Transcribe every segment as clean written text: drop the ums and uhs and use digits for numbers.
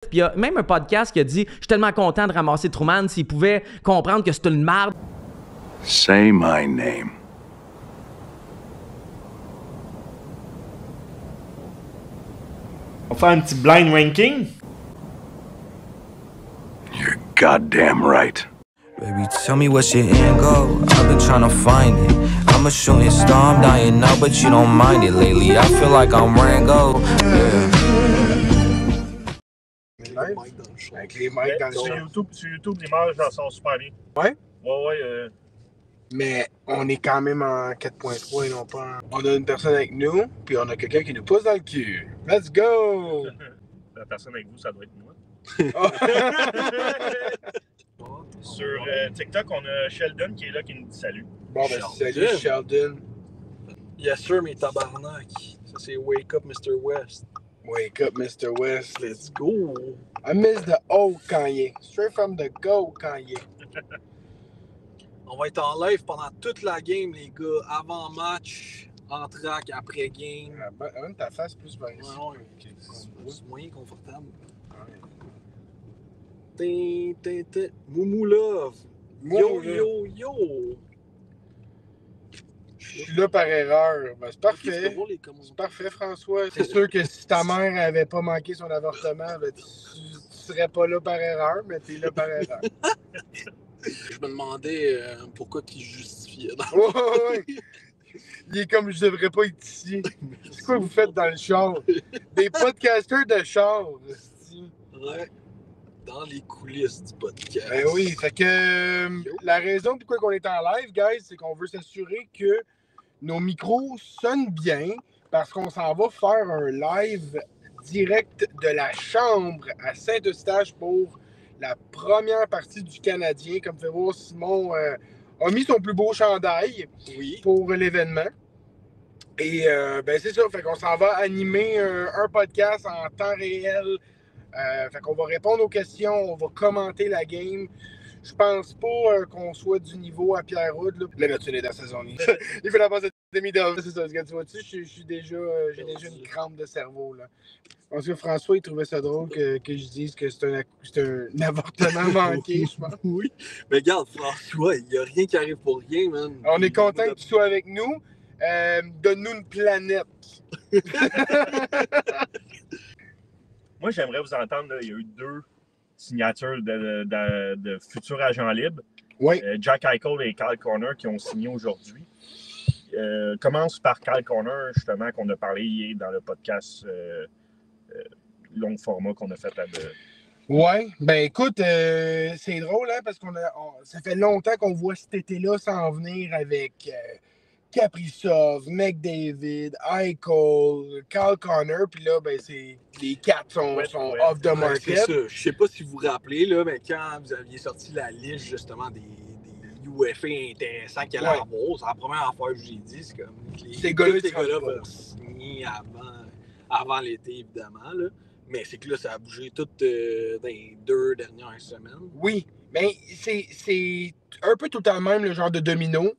Puis il y a même un podcast qui a dit « Je suis tellement content de ramasser Truman s'il pouvait comprendre que c'est une merde. » Say my name. On va faire un petit blind ranking. You're goddamn right. Baby, tell me what's your end goal. I've been trying to find it. I'm a shooting star, I'm dying now, but you don't mind it lately. I feel like I'm Rango. Yeah. Avec les mics dans le Sur show. YouTube, l'image, ça sort super bien. Ouais? Ouais. Mais on est quand même en 4.3 et non pas en... On a une personne avec nous, puis on a quelqu'un qui nous pousse dans le cul. Let's go! La personne avec vous, ça doit être moi. Oh. Sur TikTok, on a Sheldon qui est là, qui nous dit salut. Bon, ben salut Sheldon. Yes sir, mes tabarnak. Ça c'est Wake Up Mr. West. Wake up, Mr. West. Let's go. I miss the old Kanye. Straight from the go, Kanye. On va être en live pendant toute la game, les gars. Avant match, en track, après game. Même ta face plus par ici. Ouais, Okay. c'est moyen confortable. Moumou Love. Yo. Je suis là par erreur. Ben, c'est parfait. C'est parfait, François. C'est sûr que si ta mère avait pas manqué son avortement, ben, tu serais pas là par erreur, mais t'es là par erreur. Je me demandais pourquoi il justifiait. Ouais. Il est comme je devrais pas être ici. C'est quoi que vous faites dans le char? Des podcasters de char. Ouais. Dans les coulisses du podcast. Ben oui, fait que la raison pourquoi on est en live, guys, c'est qu'on veut s'assurer que nos micros sonnent bien parce qu'on s'en va faire un live direct de la chambre à Saint-Eustache pour la première partie du Canadien. Comme fait voir, Simon a mis son plus beau chandail pour l'événement. Et ben c'est ça, fait qu'on s'en va animer un podcast en temps réel. Fait qu'on va répondre aux questions, on va commenter la game. Je pense pas qu'on soit du niveau à Pierre-Houd. Là, tu es dans la saison. Il fait la passe de demi-d'heure. C'est ça, tu vois-tu, j'ai déjà une crampe de cerveau. Là. Parce que François, il trouvait ça drôle que je dise que c'est un avortement manqué, je pense. Oui, mais regarde, François, il n'y a rien qui arrive pour rien, man. On est content que tu sois avec nous. Donne-nous une planète. Moi, j'aimerais vous entendre. Là, il y a eu 2 signatures de futurs agents libres. Oui. Jack Eichel et Kyle Connor qui ont signé aujourd'hui. Commence par Kyle Connor, justement, qu'on a parlé hier dans le podcast long format qu'on a fait à deux. Oui, ben écoute, c'est drôle, hein, parce ça fait longtemps qu'on voit cet été-là s'en venir avec Kaprizov, McDavid, Eichel, Kyle Connor, puis là, ben les 4 sont off the market. C'est ça. Je sais pas si vous vous rappelez, là, mais quand vous aviez sorti la liste, justement, des UFA intéressants qu'il allait avoir, c'est la première affaire que j'ai dit, c'est comme ces gars-là vont signer avant l'été, évidemment, là. Mais c'est que là, ça a bougé tout dans les 2 dernières semaines. Oui, mais c'est un peu tout le même le genre de domino.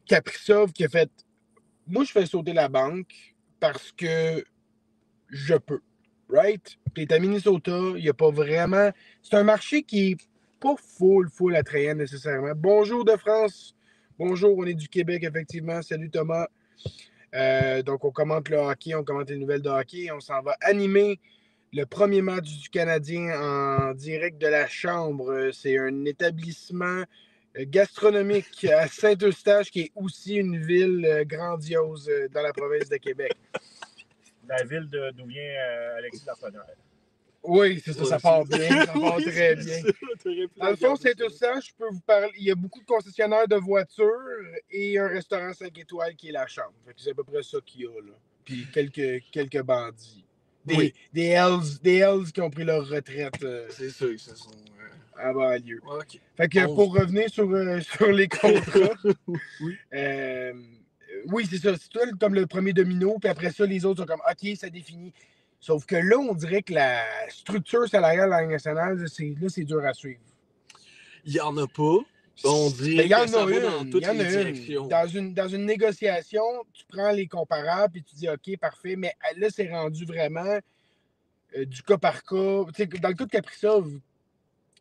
Kaprizov qui a fait « Moi, je fais sauter la banque parce que je peux. » Right? T'es à Minnesota, il n'y a pas vraiment... C'est un marché qui est pas full attrayant nécessairement. Bonjour de France. Bonjour, on est du Québec, effectivement. Salut Thomas. Donc, on commente le hockey, on commente les nouvelles de hockey. On s'en va animer le premier match du Canadien en direct de la chambre. C'est un établissement gastronomique à Saint-Eustache, qui est aussi une ville grandiose dans la province de Québec. La ville d'où vient Alexis Lafrenière. Oui, c'est ça, ça part bien, ça part très bien. Dans le fond, Saint-Eustache, je peux vous parler, il y a beaucoup de concessionnaires de voitures et un restaurant 5 étoiles qui est la chambre. Fait que c'est à peu près ça qu'il y a, là. Puis quelques bandits. Des Hells qui ont pris leur retraite. C'est ça, ils se sont... à banlieue. Okay. Fait que pour revenir sur les contrats, oui, c'est ça. C'est toi comme le premier domino, puis après ça, les autres sont comme OK, ça définit. Sauf que là, on dirait que la structure salariale de la Ligue nationale, c'est dur à suivre. Il n'y en a pas. On dirait que ça va dans toutes les directions. Dans une négociation, tu prends les comparables et tu dis OK, parfait, mais là, c'est rendu vraiment du cas par cas. Tu sais, dans le cas de Kaprizov,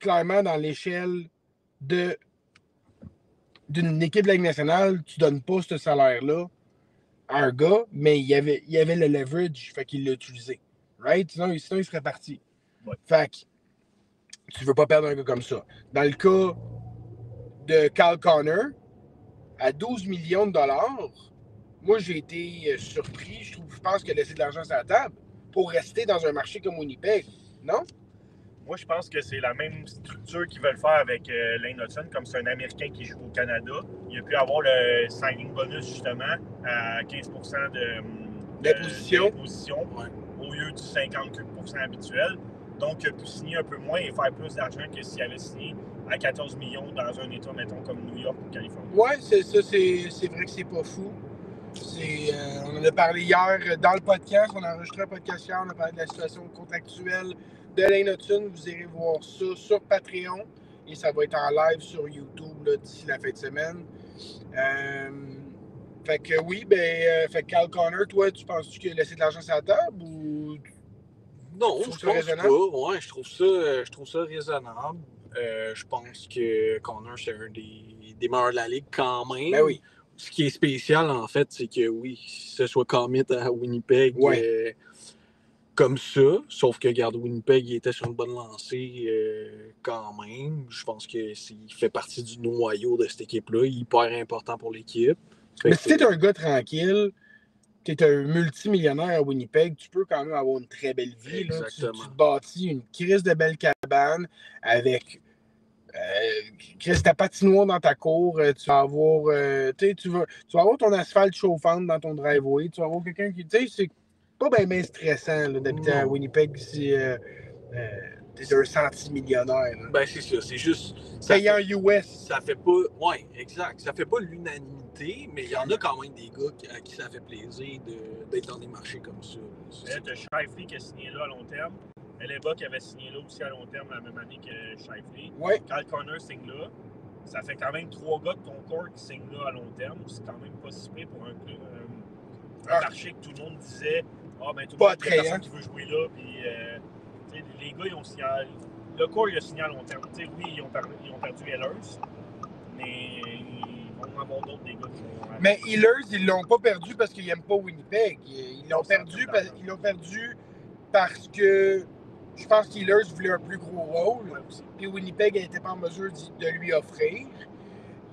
clairement, dans l'échelle d'une équipe de la Ligue nationale, tu donnes pas ce salaire-là à un gars, mais il y avait le leverage, fait qu'il l'a utilisé. Right? Sinon, il serait parti. Ouais. Fait que tu veux pas perdre un gars comme ça. Dans le cas de Kyle Connor, à 12 millions de dollars, moi, j'ai été surpris. Je pense qu'il a laissé de l'argent sur la table pour rester dans un marché comme Winnipeg. Non? Moi, je pense que c'est la même structure qu'ils veulent faire avec Lane Hutson, comme c'est un Américain qui joue au Canada. Il a pu avoir le signing bonus, justement, à 15% D'imposition. Au lieu du 50% habituel. Donc, il a pu signer un peu moins et faire plus d'argent que s'il avait signé à 14 millions dans un État, mettons, comme New York ou Californie. Ouais, c'est vrai que c'est pas fou. On en a parlé hier dans le podcast. On a enregistré un podcast hier. On a parlé de la situation contractuelle de Lane Hutson. Vous irez voir ça sur Patreon. Et ça va être en live sur YouTube là, d'ici la fin de semaine. Fait que oui, fait que Kyle Connor, toi, tu penses-tu qu'il a laissé de l'argent sur la table ou... Non, je pense pas. Ouais, je trouve ça raisonnable. Je pense que Connor, c'est un des meilleurs de la Ligue quand même. Ben oui. Ce qui est spécial, en fait, c'est que oui, ce soit commit à Winnipeg comme ça, sauf que, regarde, Winnipeg, il était sur une bonne lancée quand même. Je pense qu'il fait partie du noyau de cette équipe-là, hyper important pour l'équipe. Mais si t'es un gars tranquille, t'es un multimillionnaire à Winnipeg, tu peux quand même avoir une très belle vie. Exactement. Tu te bâtis une crise de belle cabane avec ta patinoire dans ta cour. Tu vas avoir tu vas avoir ton asphalte chauffante dans ton driveway. Tu vas avoir quelqu'un qui... Tu sais, c'est pas bien stressant là, d'habiter à Winnipeg si t'es un centimillionnaire. Là. Ben, c'est ça. C'est juste... Payant US. Ça fait pas... Ouais, exact. Ça fait pas l'unanimité, mais il y en a quand même des gars à qui ça fait plaisir d'être dans des marchés comme ça. T'as Scheifele qui a signé là à long terme. Hellebuck qui avait signé là aussi à long terme la même année que Scheifele. Ouais. Kyle Connor signe là. Ça fait quand même 3 gars de ton corps qui signent là à long terme. C'est quand même pas si pire pour un marché que tout le monde disait tout le monde, il y a personne qui veut jouer là. Puis, les gars, ils ont signé. Le corps, il a signé à long terme. T'sais, oui, ils ont perdu Ehlers, mais ils vont avoir d'autres des gars qui vont. Mais Ehlers, ils l'ont pas perdu parce qu'ils n'aiment pas Winnipeg. Ils l'ont perdu parce que je pense qu'Ehlers voulait un plus gros rôle. Puis Winnipeg n'était pas en mesure de lui offrir.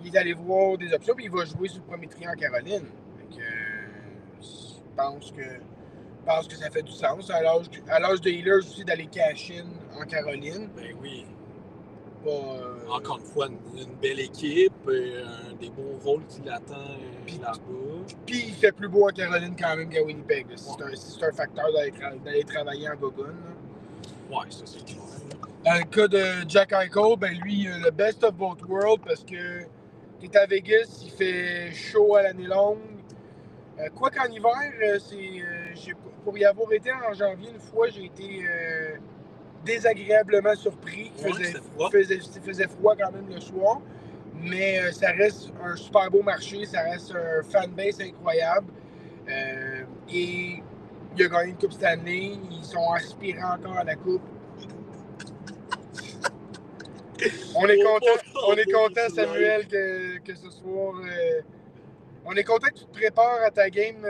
Il est allé voir des options, puis il va jouer sur le premier trio en Caroline. Donc, je pense que ça fait du sens. À l'âge de Ehlers aussi d'aller cash-in en Caroline. Ben oui. Encore une fois, une belle équipe, des bons rôles qui l'attendent là-bas. Puis il fait plus beau en Caroline quand même qu'à Winnipeg. C'est un facteur d'aller travailler en Gogun. Ouais, ça c'est clair. Dans le cas de Jack Eichel, ben lui, le best of both worlds parce que t'es à Vegas, il fait chaud à l'année longue. Quoi qu'en hiver, pour y avoir été en janvier une fois, j'ai été désagréablement surpris. Il faisait froid quand même le soir. Mais ça reste un super beau marché, ça reste un fanbase incroyable. Et il a gagné une Coupe Stanley, ils sont aspirants encore à la Coupe. On est content, Samuel, que ce soir. On est content que tu te prépares à ta game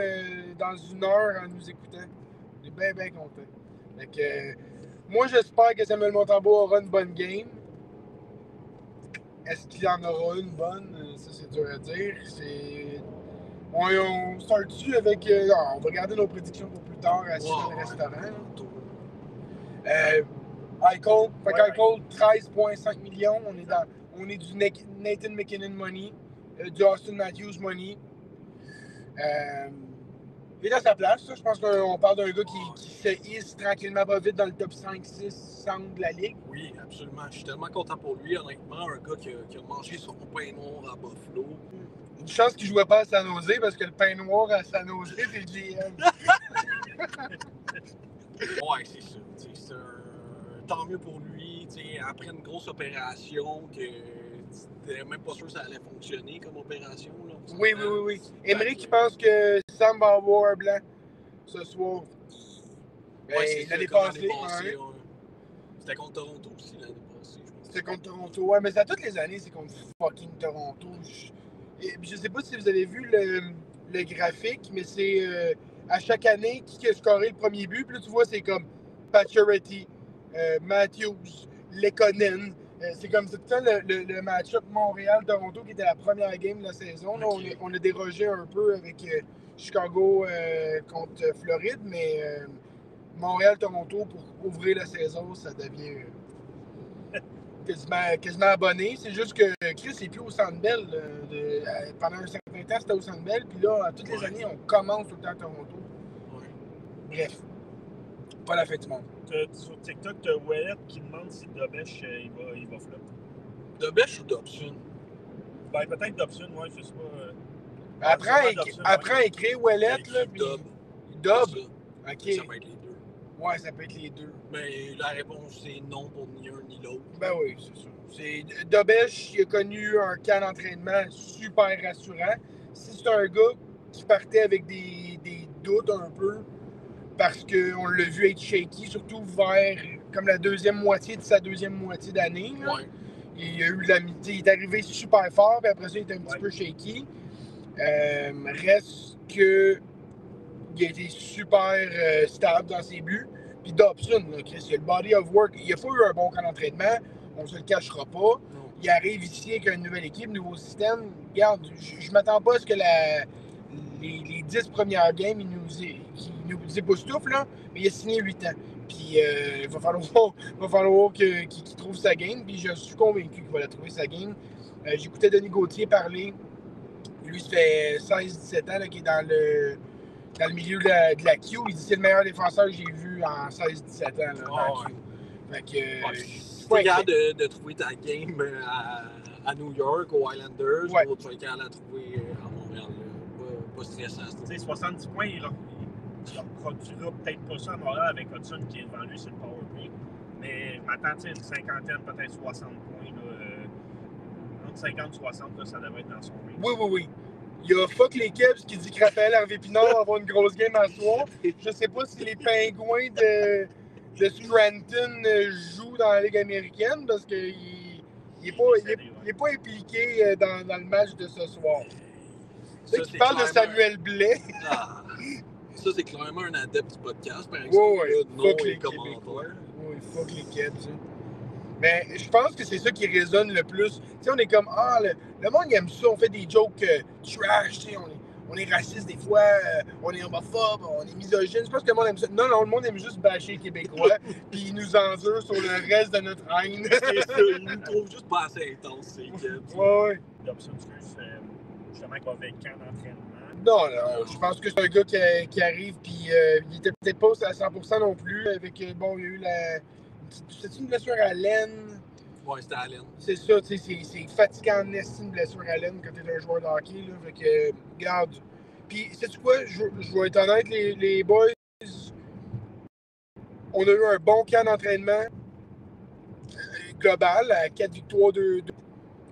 dans 1 heure en nous écoutant. On est bien, bien content. Moi, j'espère que Samuel Montembeault aura une bonne game. Est-ce qu'il en aura une bonne? Ça, c'est dur à dire. On start-tu avec... on va garder nos prédictions pour plus tard à dans le restaurant. Eichel, Eichel, 13,5 millions. On est du Nathan McKinnon money, du Austin Matthews money. Il est à sa place. Je pense qu'on parle d'un gars qui se hisse tranquillement pas vite dans le top 5-6 centre de la Ligue. Oui, absolument. Je suis tellement content pour lui, honnêtement. Un gars qui a mangé son pain noir à Buffalo. Une chance qu'il ne jouait pas à San Jose parce que le pain noir à San Jose, c'est le GM. Ouais, c'est ça. Tant mieux pour lui. Après une grosse opération que t'étais même pas sûr que ça allait fonctionner comme opération. Là, oui. Émeric qui pense que Sam va avoir un blanc ce soir. c'est l'année comme passée, ouais. ouais. C'était contre Toronto aussi l'année passée, je pense. C'était contre Toronto. Ouais, mais ça, toutes les années, c'est contre fucking Toronto. Je sais pas si vous avez vu le graphique, mais c'est à chaque année qui a scoré le premier but. Puis là, tu vois, c'est comme Pacioretty, Matthews, Lekonen. C'est comme tout le temps le match-up Montréal-Toronto qui était la première game de la saison. Là, Okay. on a dérogé un peu avec Chicago contre Floride, mais Montréal-Toronto, pour ouvrir la saison, ça devient quasiment abonné. C'est juste que Chris n'est plus au Centre Bell. Pendant un certain temps, c'était au Centre Bell. Puis là, à toutes les années, on commence tout le temps à Toronto. Ouais. Bref, pas la fin du monde. Sur TikTok, tu as Ouellet qui demande si Dobesh il va flop. Dobesh ou Dobson? Ben, peut-être Dobson, moi, je sais pas. Apprends à écrire Ouellet, là. Puis Dob. Ça. OK. Ça peut être les deux. Ouais, ça peut être les deux. Mais la réponse, c'est non pour ni un ni l'autre. Ben oui, c'est ça. Dobesh, il a connu un camp d'entraînement super rassurant. Si c'est un gars qui partait avec des doutes un peu, parce qu'on l'a vu être shaky, surtout vers comme la deuxième moitié de sa deuxième moitié d'année. Là. Ouais. Il a eu de la il est arrivé super fort, puis après ça, il était un petit peu shaky. Reste que il a été super stable dans ses buts. Puis Dobson, là, Chris, il a le body of work. Il n'a pas eu un bon camp d'entraînement, on ne se le cachera pas. Non. Il arrive ici avec une nouvelle équipe, nouveau système. Regarde, je ne m'attends pas à ce que les 10 premières games, il nous époustoufle, là, mais il a signé 8 ans. Puis il va falloir qu'il trouve sa game, puis je suis convaincu qu'il va la trouver sa game. J'écoutais Denis Gauthier parler. Lui, ça fait 16-17 ans là, qu'il est dans le milieu de la Q. Il dit que c'est le meilleur défenseur que j'ai vu en 16-17 ans là, dans la Q. Fait que, si t'es capable de trouver ta game à New York, aux Islanders, ou tu vas être capable de la trouver à Montréal. Pas stressant. Tu sais, 70 points, il reproduira peut-être pas ça à Montréal avec Hudson qui est devant lui sur le powerplay. Mais m'attends, tu sais, une cinquantaine, peut-être 60 points. Là, entre 50 et 60, là, ça devrait être dans son range. Oui. Il y a Fuck les Kebs qui dit que Raphaël Harvey-Pinard va avoir une grosse game à soir. Je sais pas si les Pingouins de Scranton jouent dans la Ligue américaine parce qu'il n'est pas impliqué dans le match de ce soir. Tu sais, parle de Samuel Blais. Ça, c'est clairement un adepte du podcast, par exemple. Oui. Non, les commentaires. Oui, fuck les Kebs. Mais je pense que c'est ça qui résonne le plus. Tu sais, on est comme, le monde aime ça, on fait des jokes trash, tu sais, on est raciste des fois, on est homophobe, on est misogyne. Je pense que le monde aime ça. Non, le monde aime juste bâcher les Québécois, puis ils nous endurent sur le reste de notre haine. C'est ça, ils nous trouvent juste pas assez intense, ces Kebs. Ouais. Dobson, justement, qu'il va avec camp d'entraînement. Non, je pense que c'est un gars qui arrive, puis il était peut-être pas à 100% non plus. Avec, il y a eu c'est une blessure à l'aine. Ouais, c'était à l'aine. C'est ça, tu sais, c'est fatigant en estime une blessure à l'aine quand t'es un joueur de hockey, là. Fait que, regarde. Puis, sais-tu quoi? Je vais être honnête, les boys. On a eu un bon camp d'entraînement global à 4 victoires, 2.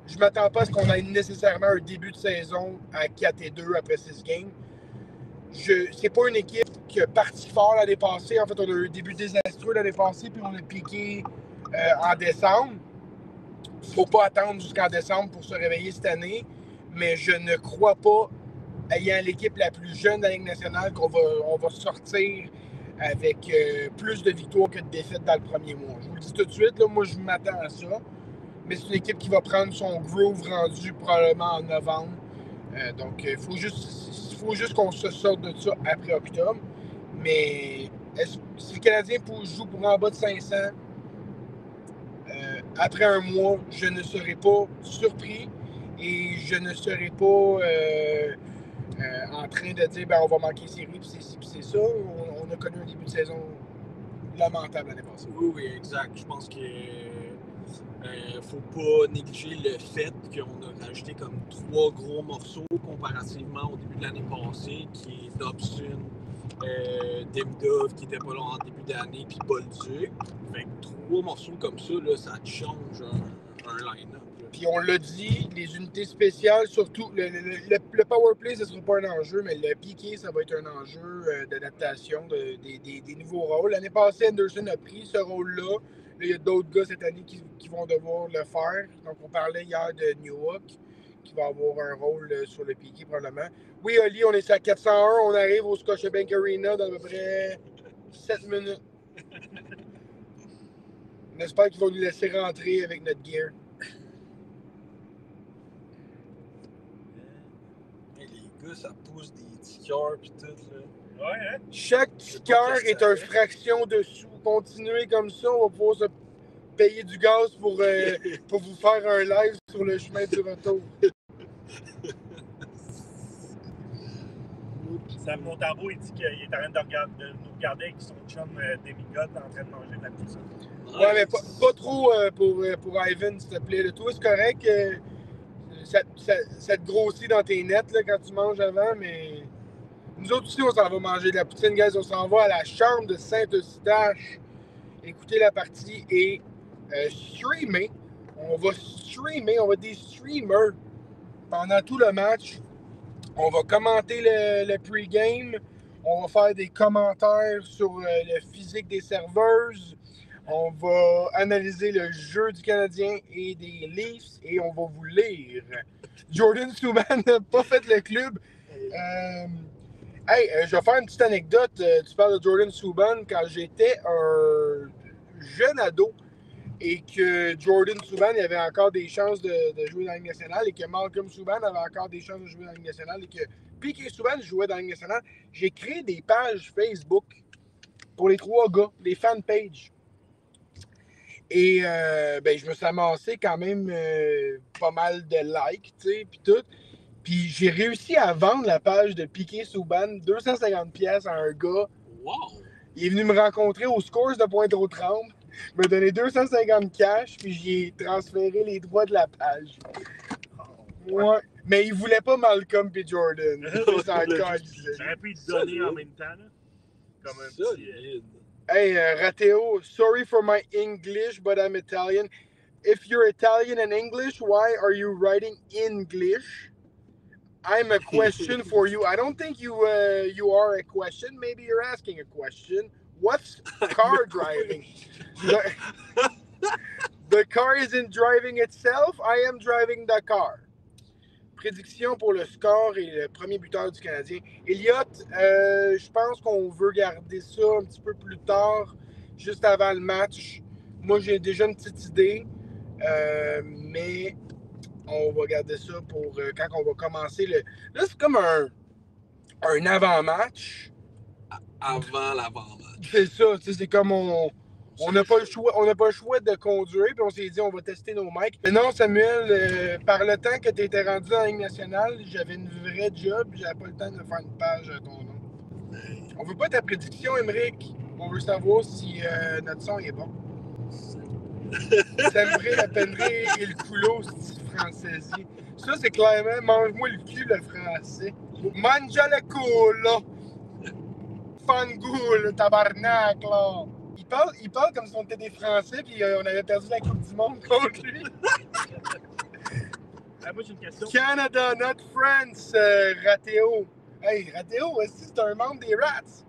Je m'attends pas à ce qu'on ait nécessairement un début de saison à 4-2 après 6 games. C'est pas une équipe qui a parti fort l'année passée. En fait, on a eu un début désastreux l'année passée, puis on a piqué en décembre. Faut pas attendre jusqu'en décembre pour se réveiller cette année, mais je ne crois pas, ayant l'équipe la plus jeune de la Ligue nationale, qu'on va sortir avec plus de victoires que de défaites dans le premier mois. Je vous le dis tout de suite, là, moi je m'attends à ça. Mais c'est une équipe qui va prendre son groove rendu probablement en novembre. Donc, il faut juste qu'on se sorte de ça après octobre. Mais si le Canadien joue pour en bas de 500, après un mois, je ne serai pas surpris et je ne serai pas en train de dire on va manquer série, puis c'est ça. On a connu un début de saison lamentable l'année passée. Oui, exact. Je pense que faut pas négliger le fait qu'on a rajouté comme 3 gros morceaux comparativement au début de l'année passée, qui est Dobson, Demidov qui était pas là en début d'année, puis Bolduc. Fait que 3 morceaux comme ça, là, ça te change un line-up. Puis on l'a dit, les unités spéciales, surtout, le powerplay, ce ne sera pas un enjeu, mais le piqué, ça va être un enjeu d'adaptation des nouveaux rôles. L'année passée, Anderson a pris ce rôle-là. Là, il y a d'autres gars cette année qui vont devoir le faire. Donc, on parlait hier de Newhook, qui va avoir un rôle sur le piqué, probablement. Oui, Oli, on est à 401. On arrive au Scotiabank Arena dans à peu près 7 minutes. On espère qu'ils vont nous laisser rentrer avec notre gear. Les gars, ça pousse des tickers pis tout, là. Ouais, hein? Chaque ticker est une fraction de sous. Continuez comme ça, on va pouvoir se payer du gaz pour vous faire un live sur le chemin du retour. Sam Montambeau, il dit qu'il est en train de nous regarder avec son chum Demigote en train de manger de la pizza. Ouais, mais pas trop pour Ivan, s'il te plaît. Là. Toi, c'est correct. Ça te grossit dans tes nets là, quand tu manges avant, mais nous autres aussi, on s'en va manger de la poutine, guys. On s'en va à la chambre de Saint-Eustache écouter la partie et streamer. On va être des streamers pendant tout le match. On va commenter le pre-game. On va faire des commentaires sur le physique des serveuses. On va analyser le jeu du Canadien et des Leafs et on va vous lire. Jordan Subban n'a pas fait le club. Je vais faire une petite anecdote. Tu parles de Jordan Subban. Quand j'étais un jeune ado et que Jordan Subban avait encore des chances de jouer dans la Ligue nationale et que Malcolm Subban avait encore des chances de jouer dans la Ligue nationale et que Piqué Subban jouait dans la Ligue nationale, j'ai créé des pages Facebook pour les 3 gars, des fanpages. Et je me suis amassé quand même pas mal de likes, tu sais, puis tout. Puis j'ai réussi à vendre la page de Piqué Subban 250$ à un gars. Wow! Il est venu me rencontrer au Scores de Pointe-aux-Trembles, m'a donné 250 cash, puis j'ai transféré les droits de la page. Ouais. Mais il voulait pas Malcolm et Jordan. C'est encore J'aurais pu te donner en même temps, là. Comme un petit... Hey, Rateo, sorry for my English, but I'm Italian. If you're Italian and English, why are you writing English? I'm a question for you. I don't think you are a question. Maybe you're asking a question. What's car driving? The car isn't driving itself. I am driving the car. Prédiction pour le score et le premier buteur du Canadien. Elliott, je pense qu'on veut garder ça un petit peu plus tard, juste avant le match. Moi, j'ai déjà une petite idée, mais on va garder ça pour quand on va commencer le... Là, c'est comme un avant-match. Avant l'avant-match. C'est ça, c'est comme on n'a pas le choix de conduire, puis on s'est dit on va tester nos mics. Mais non, Samuel, par le temps que tu étais rendu en Ligue nationale, j'avais une vraie job, j'avais pas le temps de faire une page à ton nom. On veut pas ta prédiction, Émeric. On veut savoir si notre son est bon. T'aimerais la pennerie et le couleau, c'est françaisien. Ça, c'est clairement mange-moi le cul, le français. Manja le culo. Fangoul, tabarnak, là. Il parle comme si on était des Français puis on avait perdu la Coupe du Monde contre lui. Moi, j'ai une question. Canada, not France, Rateo. Hey, Rateo, est-ce que c'est un membre des Rats?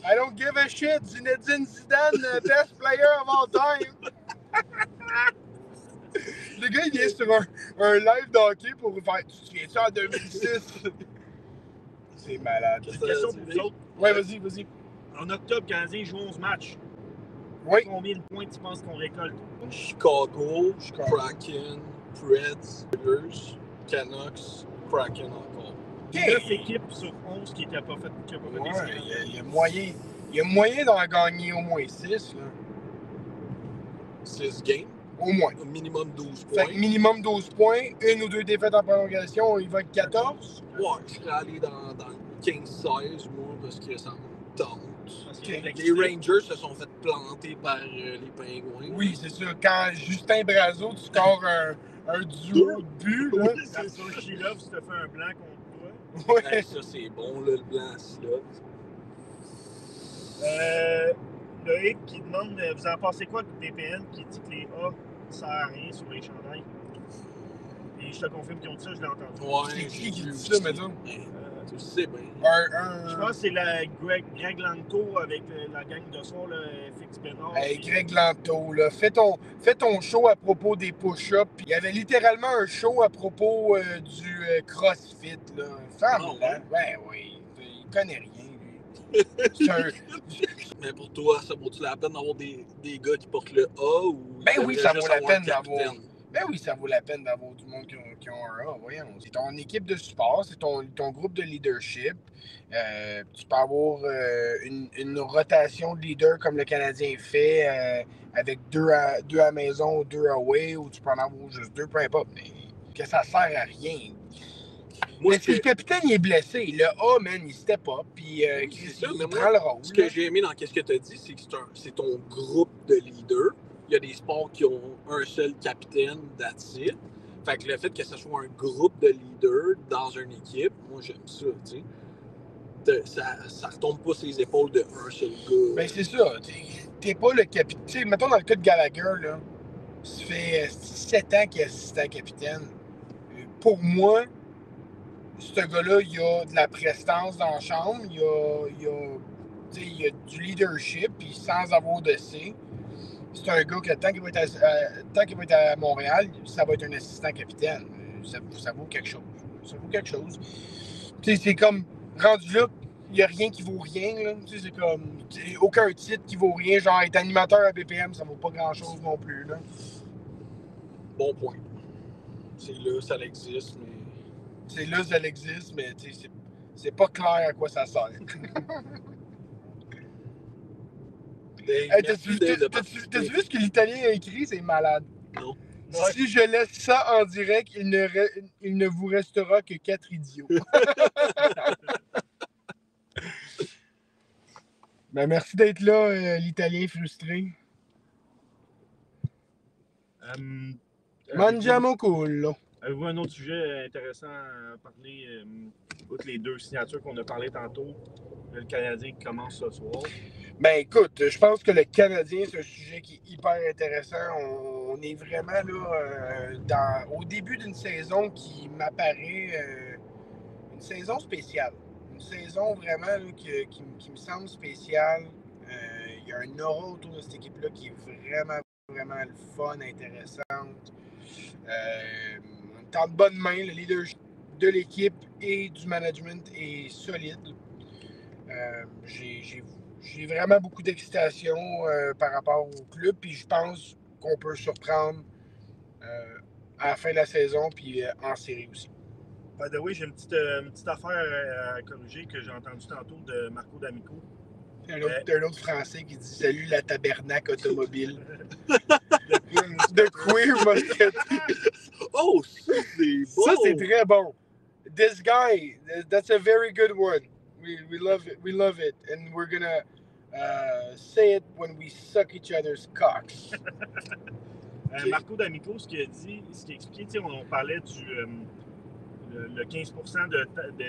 I don't give a shit. Zinedine Zidane, best player of all time. Le gars, il vient sur un live d'hockey pour faire. Tu te souviens ça en 2006? C'est malade. J'ai une question pour vous autres. Ouais, vas-y. En octobre, le Canadien joue 11 matchs. Oui. Combien de points tu penses qu'on récolte? Chicago, Kraken, Preds, Rivers, Canucks, Kraken encore. 9 équipes sur 11 qui n'ont pas fait des séries. Il y a moyen d'en gagner au moins 6. 6 games. Au moins. Minimum 12 points. Fait que minimum 12 points, 1 ou 2 défaites en prolongation, il va être 14. Ouais, je serais allé dans le 15-16, moi, parce que ça me tente. Okay. Les Rangers se sont fait planter par les Pingouins. Oui, c'est sûr. Quand Justin Brazeau, tu scores un duo de but, là. C'est ça, Chilov, tu te fais un blanc contre toi. Ouais. Ouais, ça, c'est bon, là, le blanc, là. Loïc qui demande, vous en pensez quoi de DPN qui dit que les A sert à rien sur les chandails. Et je te confirme qu'ils ont dit ça, je l'ai entendu. Ouais, C'est qui dit ça, mettons? Tu sais bien. Je pense que c'est Greg Lanto avec la gang de soir, là, FX Bénard. Hey, Greg Lanto, là, fais ton show à propos des push-ups. Il y avait littéralement un show à propos du CrossFit. Là. Femme-là. Ben oui, il connaît rien, lui. C'est un... Mais pour toi, ça vaut-tu la peine d'avoir des gars qui portent le A ou... Ben oui, ça vaut la peine d'avoir... capitaine? Ben oui, ça vaut la peine d'avoir du monde qui ont un A, voyons. C'est ton équipe de support, c'est ton groupe de leadership. Tu peux avoir une rotation de leader comme le Canadien fait, avec deux à la maison ou 2 away, ou tu peux en avoir juste 2, peu importe. Mais que ça sert à rien. Moi, mais si le capitaine il est blessé, le A, man, il step up, puis il prend le rôle. Ce que j'ai aimé dans ce que tu as dit, c'est que c'est ton groupe de leaders. Il y a des sports qui ont un seul capitaine, that's it. Fait que le fait que ce soit un groupe de leaders dans une équipe, moi j'aime ça, tu sais. Ça retombe pas ses épaules d'un seul gars. Ben c'est ça. T'es pas le capitaine. Tu sais, mettons dans le cas de Gallagher, là, ça fait 7 ans qu'il est assistant capitaine. Pour moi, ce gars-là, il a de la prestance dans la chambre, il a du leadership, puis sans avoir de C. C'est un gars que tant qu'il va être à Montréal, ça va être un assistant capitaine. Ça vaut quelque chose. Ça vaut quelque chose. Tu sais, c'est comme, rendu là, il n'y a rien qui vaut rien. Là. Tu sais, c'est comme, aucun titre qui vaut rien. Genre, être animateur à BPM, ça vaut pas grand-chose non plus. Là. Bon point. C'est là, ça existe, mais... C'est là, ça existe, mais tu sais, c'est pas clair à quoi ça sert. Hey, t'as-tu vu ce que l'Italien a écrit? C'est malade. Non. Ouais. Si je laisse ça en direct, il ne vous restera que 4 idiots. Ben, merci d'être là, l'Italien frustré. Mangiamo culo. Avez-vous un autre sujet intéressant à parler? Outre les 2 signatures qu'on a parlé tantôt, le Canadien qui commence ce soir. Ben écoute, je pense que le Canadien, c'est un sujet qui est hyper intéressant. On est vraiment là au début d'une saison qui m'apparaît une saison spéciale. Une saison vraiment là, qui me semble spéciale. Il y a un aura autour de cette équipe-là qui est vraiment, vraiment le fun, intéressante. On est en bonne main. Le leadership de l'équipe et du management est solide. J'ai vraiment beaucoup d'excitation par rapport au club, puis je pense qu'on peut surprendre à la fin de la saison, puis en série aussi. By the way, j'ai une petite affaire à corriger que j'ai entendue tantôt de Marco D'Amico. Un autre Français qui dit « Salut la tabernacle automobile ». De queer must. Oh, ça c'est bon! Ça, c'est très bon. This guy, that's a very good one. We love it. We love it. And we're gonna say it when we suck each other's cocks. Marco D'Amico, ce qu'il a dit, ce qu'il a expliqué, on parlait du le 15%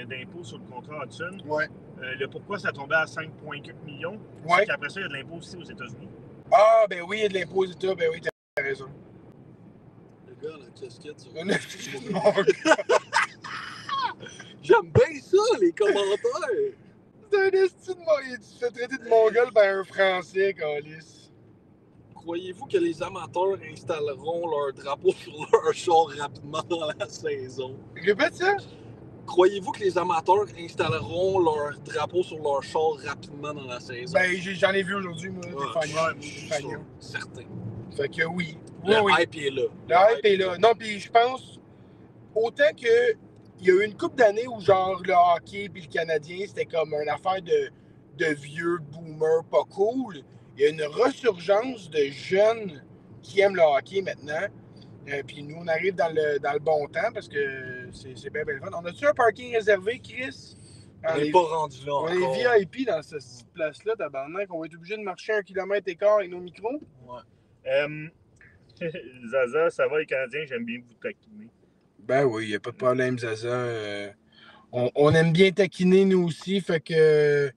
d'impôt sur le contrat Hudson. Ouais. Le pourquoi ça tombait à 5,4 millions. Ouais. C'est qu'après ça, il y a de l'impôt aussi aux États-Unis. Ah, ben oui, il y a de l'impôt aux États. Ben oui, t'as raison. Le gars, la casquette, ça. Oh, J'aime bien ça, les commentaires! c'est un esti de mongol. Tu te fais traiter de mongol par un Français, câlisse. Croyez-vous que les amateurs installeront leur drapeau sur leur char rapidement dans la saison? Répète ça? Croyez-vous que les amateurs installeront leur drapeau sur leur char rapidement dans la saison? Ben, j'en ai vu aujourd'hui, moi. Ouais, certain. Fait que oui. Le hype est là. Le hype est là. Non, puis je pense, autant que il y a eu une couple d'années où genre le hockey puis le Canadien, c'était comme une affaire de vieux boomers pas cool. Il y a une resurgence de jeunes qui aiment le hockey maintenant. Puis nous, on arrive dans le bon temps parce que c'est bien fun. On a-tu un parking réservé, Chris? On n'est pas rendu là encore. On est VIP dans cette petite place-là, tabarnak. On va être obligé de marcher 1,5 km avec nos micros. Ouais. Zaza, ça va les Canadiens, j'aime bien vous taquiner. Ben oui, il n'y a pas de problème, Zaza. On aime bien taquiner, nous aussi, fait que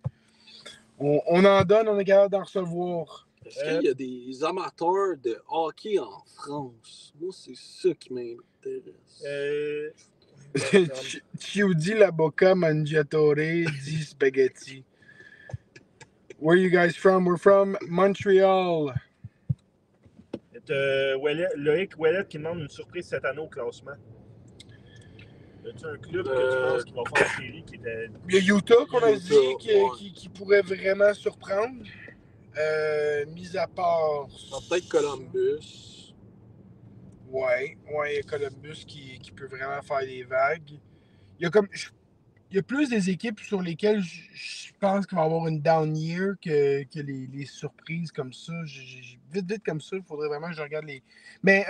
on en donne, on est capable d'en recevoir. Est-ce qu'il y a des amateurs de hockey en France? Moi, c'est ça qui m'intéresse. Chiudi La Bocca Mangiatore di Spaghetti. Where are you guys from? We're from Montreal. Loïc Ouellet qui demande une surprise cette année au classement. As-tu un club que tu penses qui va faire une série qui était. Il y a Utah qu'on a dit qui pourrait vraiment surprendre. Mis à part. Peut-être Columbus. Ouais, Columbus qui peut vraiment faire des vagues. Il y a plus des équipes sur lesquelles je pense qu'il va y avoir une down year que les surprises comme ça. Vite comme ça, il faudrait vraiment que je regarde les. Mais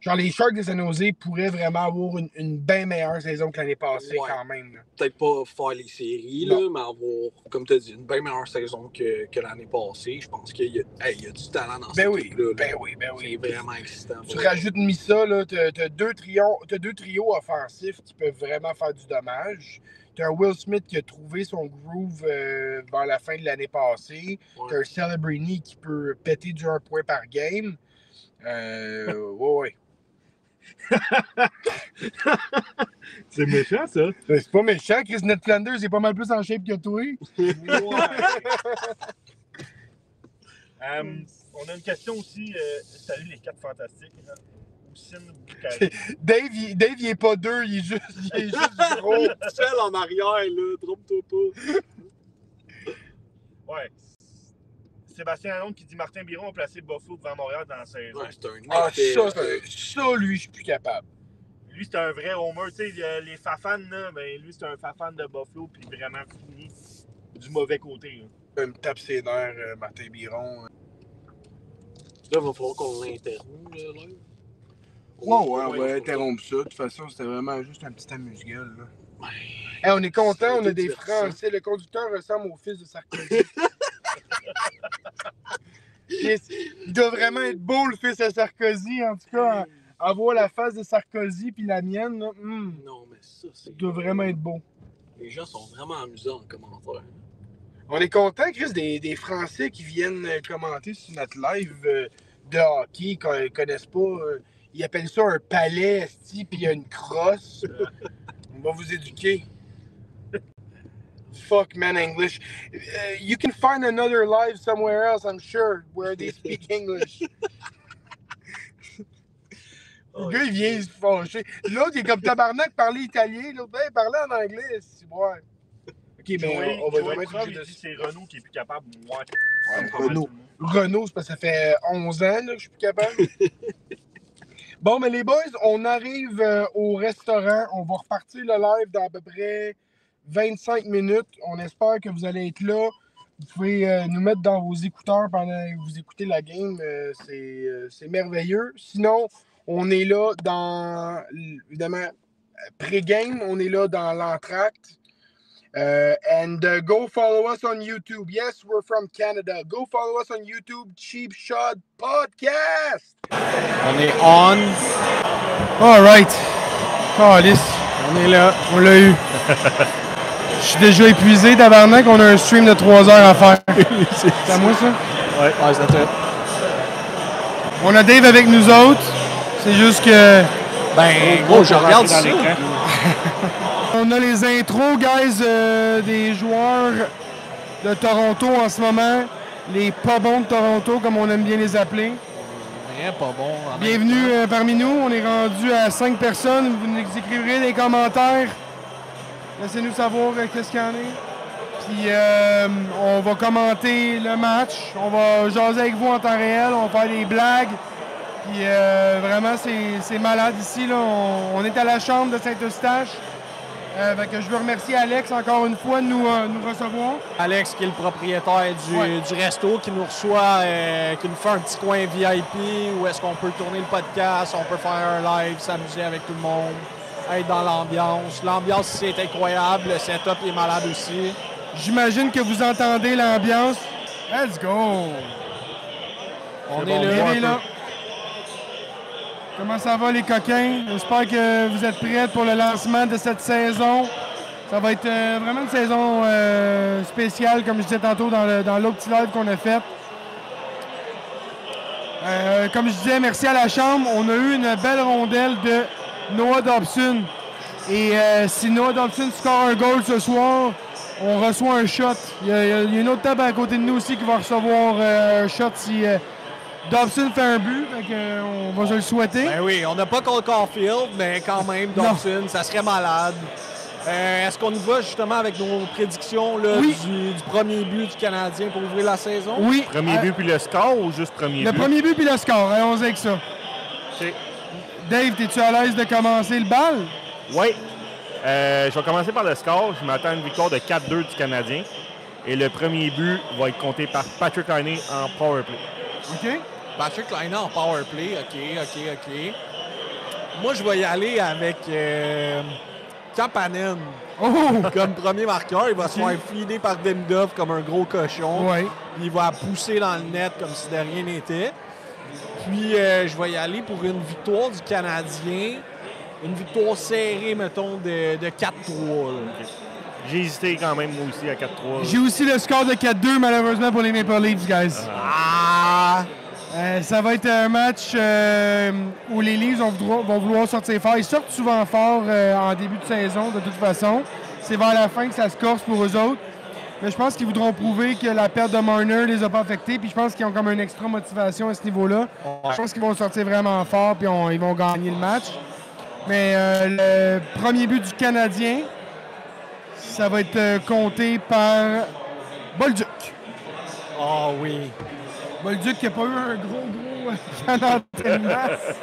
genre les Sharks de San Jose pourraient vraiment avoir une bien meilleure saison que l'année passée quand même. Là. Peut-être pas faire les séries, là, mais avoir, comme tu as dit, une bien meilleure saison que l'année passée. Je pense qu'il y a du talent dans cette équipe-là. Ben oui. C'est vraiment excitant. Tu rajoutes Missa, là, t'as deux trios offensifs qui peuvent vraiment faire du dommage. T'as un Will Smith qui a trouvé son groove vers la fin de l'année passée. Ouais. T'as un Celebrini qui peut péter du 1 point par game. Ouais. C'est méchant, ça. C'est pas méchant. Chris Ned Flanders est pas mal plus en shape que toi. On a une question aussi. Salut les 4 fantastiques. Dave, il est pas 2, il est juste gros. Seul en arrière, là. Trompe-toi pas. Ouais. Sébastien Lalonde qui dit Martin Biron a placé Buffalo devant Montréal dans la saison. Ouais, c'est un ça, lui, je suis plus capable. Lui, c'est un vrai homer. Tu sais, les fafans, là, ben, lui, c'est un fafan de Buffalo, puis vraiment fini du mauvais côté. Il me tape ses nerfs, Martin Biron. Là, il va falloir qu'on l'interrompe, là. On va interrompre ça. De toute façon, c'était vraiment juste un petit amuse-gueule. Hey, on est content, on a des Français. Le conducteur ressemble au fils de Sarkozy. Il doit vraiment être beau, le fils de Sarkozy. En tout cas, avoir la face de Sarkozy puis la mienne, là, non, mais ça, il doit vraiment être beau. Les gens sont vraiment amusants en commentaire. On est content, Chris, des Français qui viennent commenter sur notre live de hockey, qu'on ne connaissent pas. Ils appellent ça un palais, puis il y a une crosse. On va vous éduquer. Fuck, man, English. You can find another live somewhere else, I'm sure, where they speak English. Le gars, il vient se fâcher. L'autre, il est comme tabarnak, parler italien. L'autre, il parlait en anglais. C'est bon. Ok, mais on va vraiment être obligé de... C'est Renaud qui est plus capable. Renaud, c'est parce que ça fait 11 ans là, que je suis plus capable. Bon, mais les boys, on arrive au restaurant. On va repartir le live dans à peu près 25 minutes. On espère que vous allez être là. Vous pouvez nous mettre dans vos écouteurs pendant que vous écoutez la game. C'est merveilleux. Sinon, on est là dans, évidemment, pré-game. On est là dans l'entracte. Go follow us on YouTube. Yes, we're from Canada. Go follow us on YouTube. Cheap Shot Podcast. On est on. All right. Calice. On est là. On l'a eu. Je suis déjà épuisé, tabarnak. On a un stream de 3 heures à faire. C'est à moi, ça? Ouais, c'est à toi. On a Dave avec nous autres. C'est juste que... Ben, gros, je regarde ça. On a les intros, guys, des joueurs de Toronto en ce moment. Les pas bons de Toronto, comme on aime bien les appeler. Rien pas bon. Bienvenue parmi nous. On est rendu à 5 personnes. Vous nous écriverez des commentaires. Laissez-nous savoir qu'est-ce qu'il y en a. Puis on va commenter le match. On va jaser avec vous en temps réel. On va faire des blagues. Puis vraiment, c'est malade ici. Là. On est à la chambre de Saint-Eustache. Je veux remercier Alex encore une fois de nous recevoir. Alex qui est le propriétaire du resto, qui nous reçoit, qui nous fait un petit coin VIP où est-ce qu'on peut tourner le podcast, on peut faire un live, s'amuser avec tout le monde, être dans l'ambiance. L'ambiance ici est incroyable, le setup est malade aussi. J'imagine que vous entendez l'ambiance. Let's go! On est là. Comment ça va les coquins? J'espère que vous êtes prêts pour le lancement de cette saison. Ça va être vraiment une saison spéciale, comme je disais tantôt dans l'autre petit live qu'on a fait. Comme je disais, merci à la Chambre. On a eu une belle rondelle de Noah Dobson. Et si Noah Dobson score un goal ce soir, on reçoit un shot. Il y a une autre table à côté de nous aussi qui va recevoir un shot si Dobson fait un but. On va se le souhaiter. Ben oui, on n'a pas contre Caulfield, mais quand même, Dobson, ça serait malade. Est-ce qu'on y va justement avec nos prédictions là, du premier but du Canadien pour ouvrir la saison? Oui. Premier but puis le score ou juste premier but? Le premier but puis le score. Allons-y avec ça. Okay. Dave, es-tu à l'aise de commencer le bal? Oui. Je vais commencer par le score. Je m'attends à une victoire de 4-2 du Canadien. Et le premier but va être compté par Patrick Laine en powerplay. OK. Patrick Laine en powerplay. OK. Moi, je vais y aller avec Kapanen. Comme premier marqueur. Il va se faire feeder par Demidov comme un gros cochon. Ouais. Il va pousser dans le net comme si de rien n'était. Puis, je vais y aller pour une victoire du Canadien. Une victoire serrée, mettons, de 4-3. Okay. J'ai hésité quand même, moi aussi, à 4-3. J'ai aussi le score de 4-2, malheureusement, pour les Maple Leafs, guys. Ça va être un match où les Leafs vont vouloir sortir fort. Ils sortent souvent fort en début de saison, de toute façon. C'est vers la fin que ça se corse pour eux autres. Mais je pense qu'ils voudront prouver que la perte de Marner les a pas affectés. Puis je pense qu'ils ont comme une extra motivation à ce niveau-là. Je pense qu'ils vont sortir vraiment fort puis ils vont gagner le match. Mais le premier but du Canadien, ça va être compté par Bolduc. Ah oui. Bolduc qui n'a pas eu un gros canard de masse.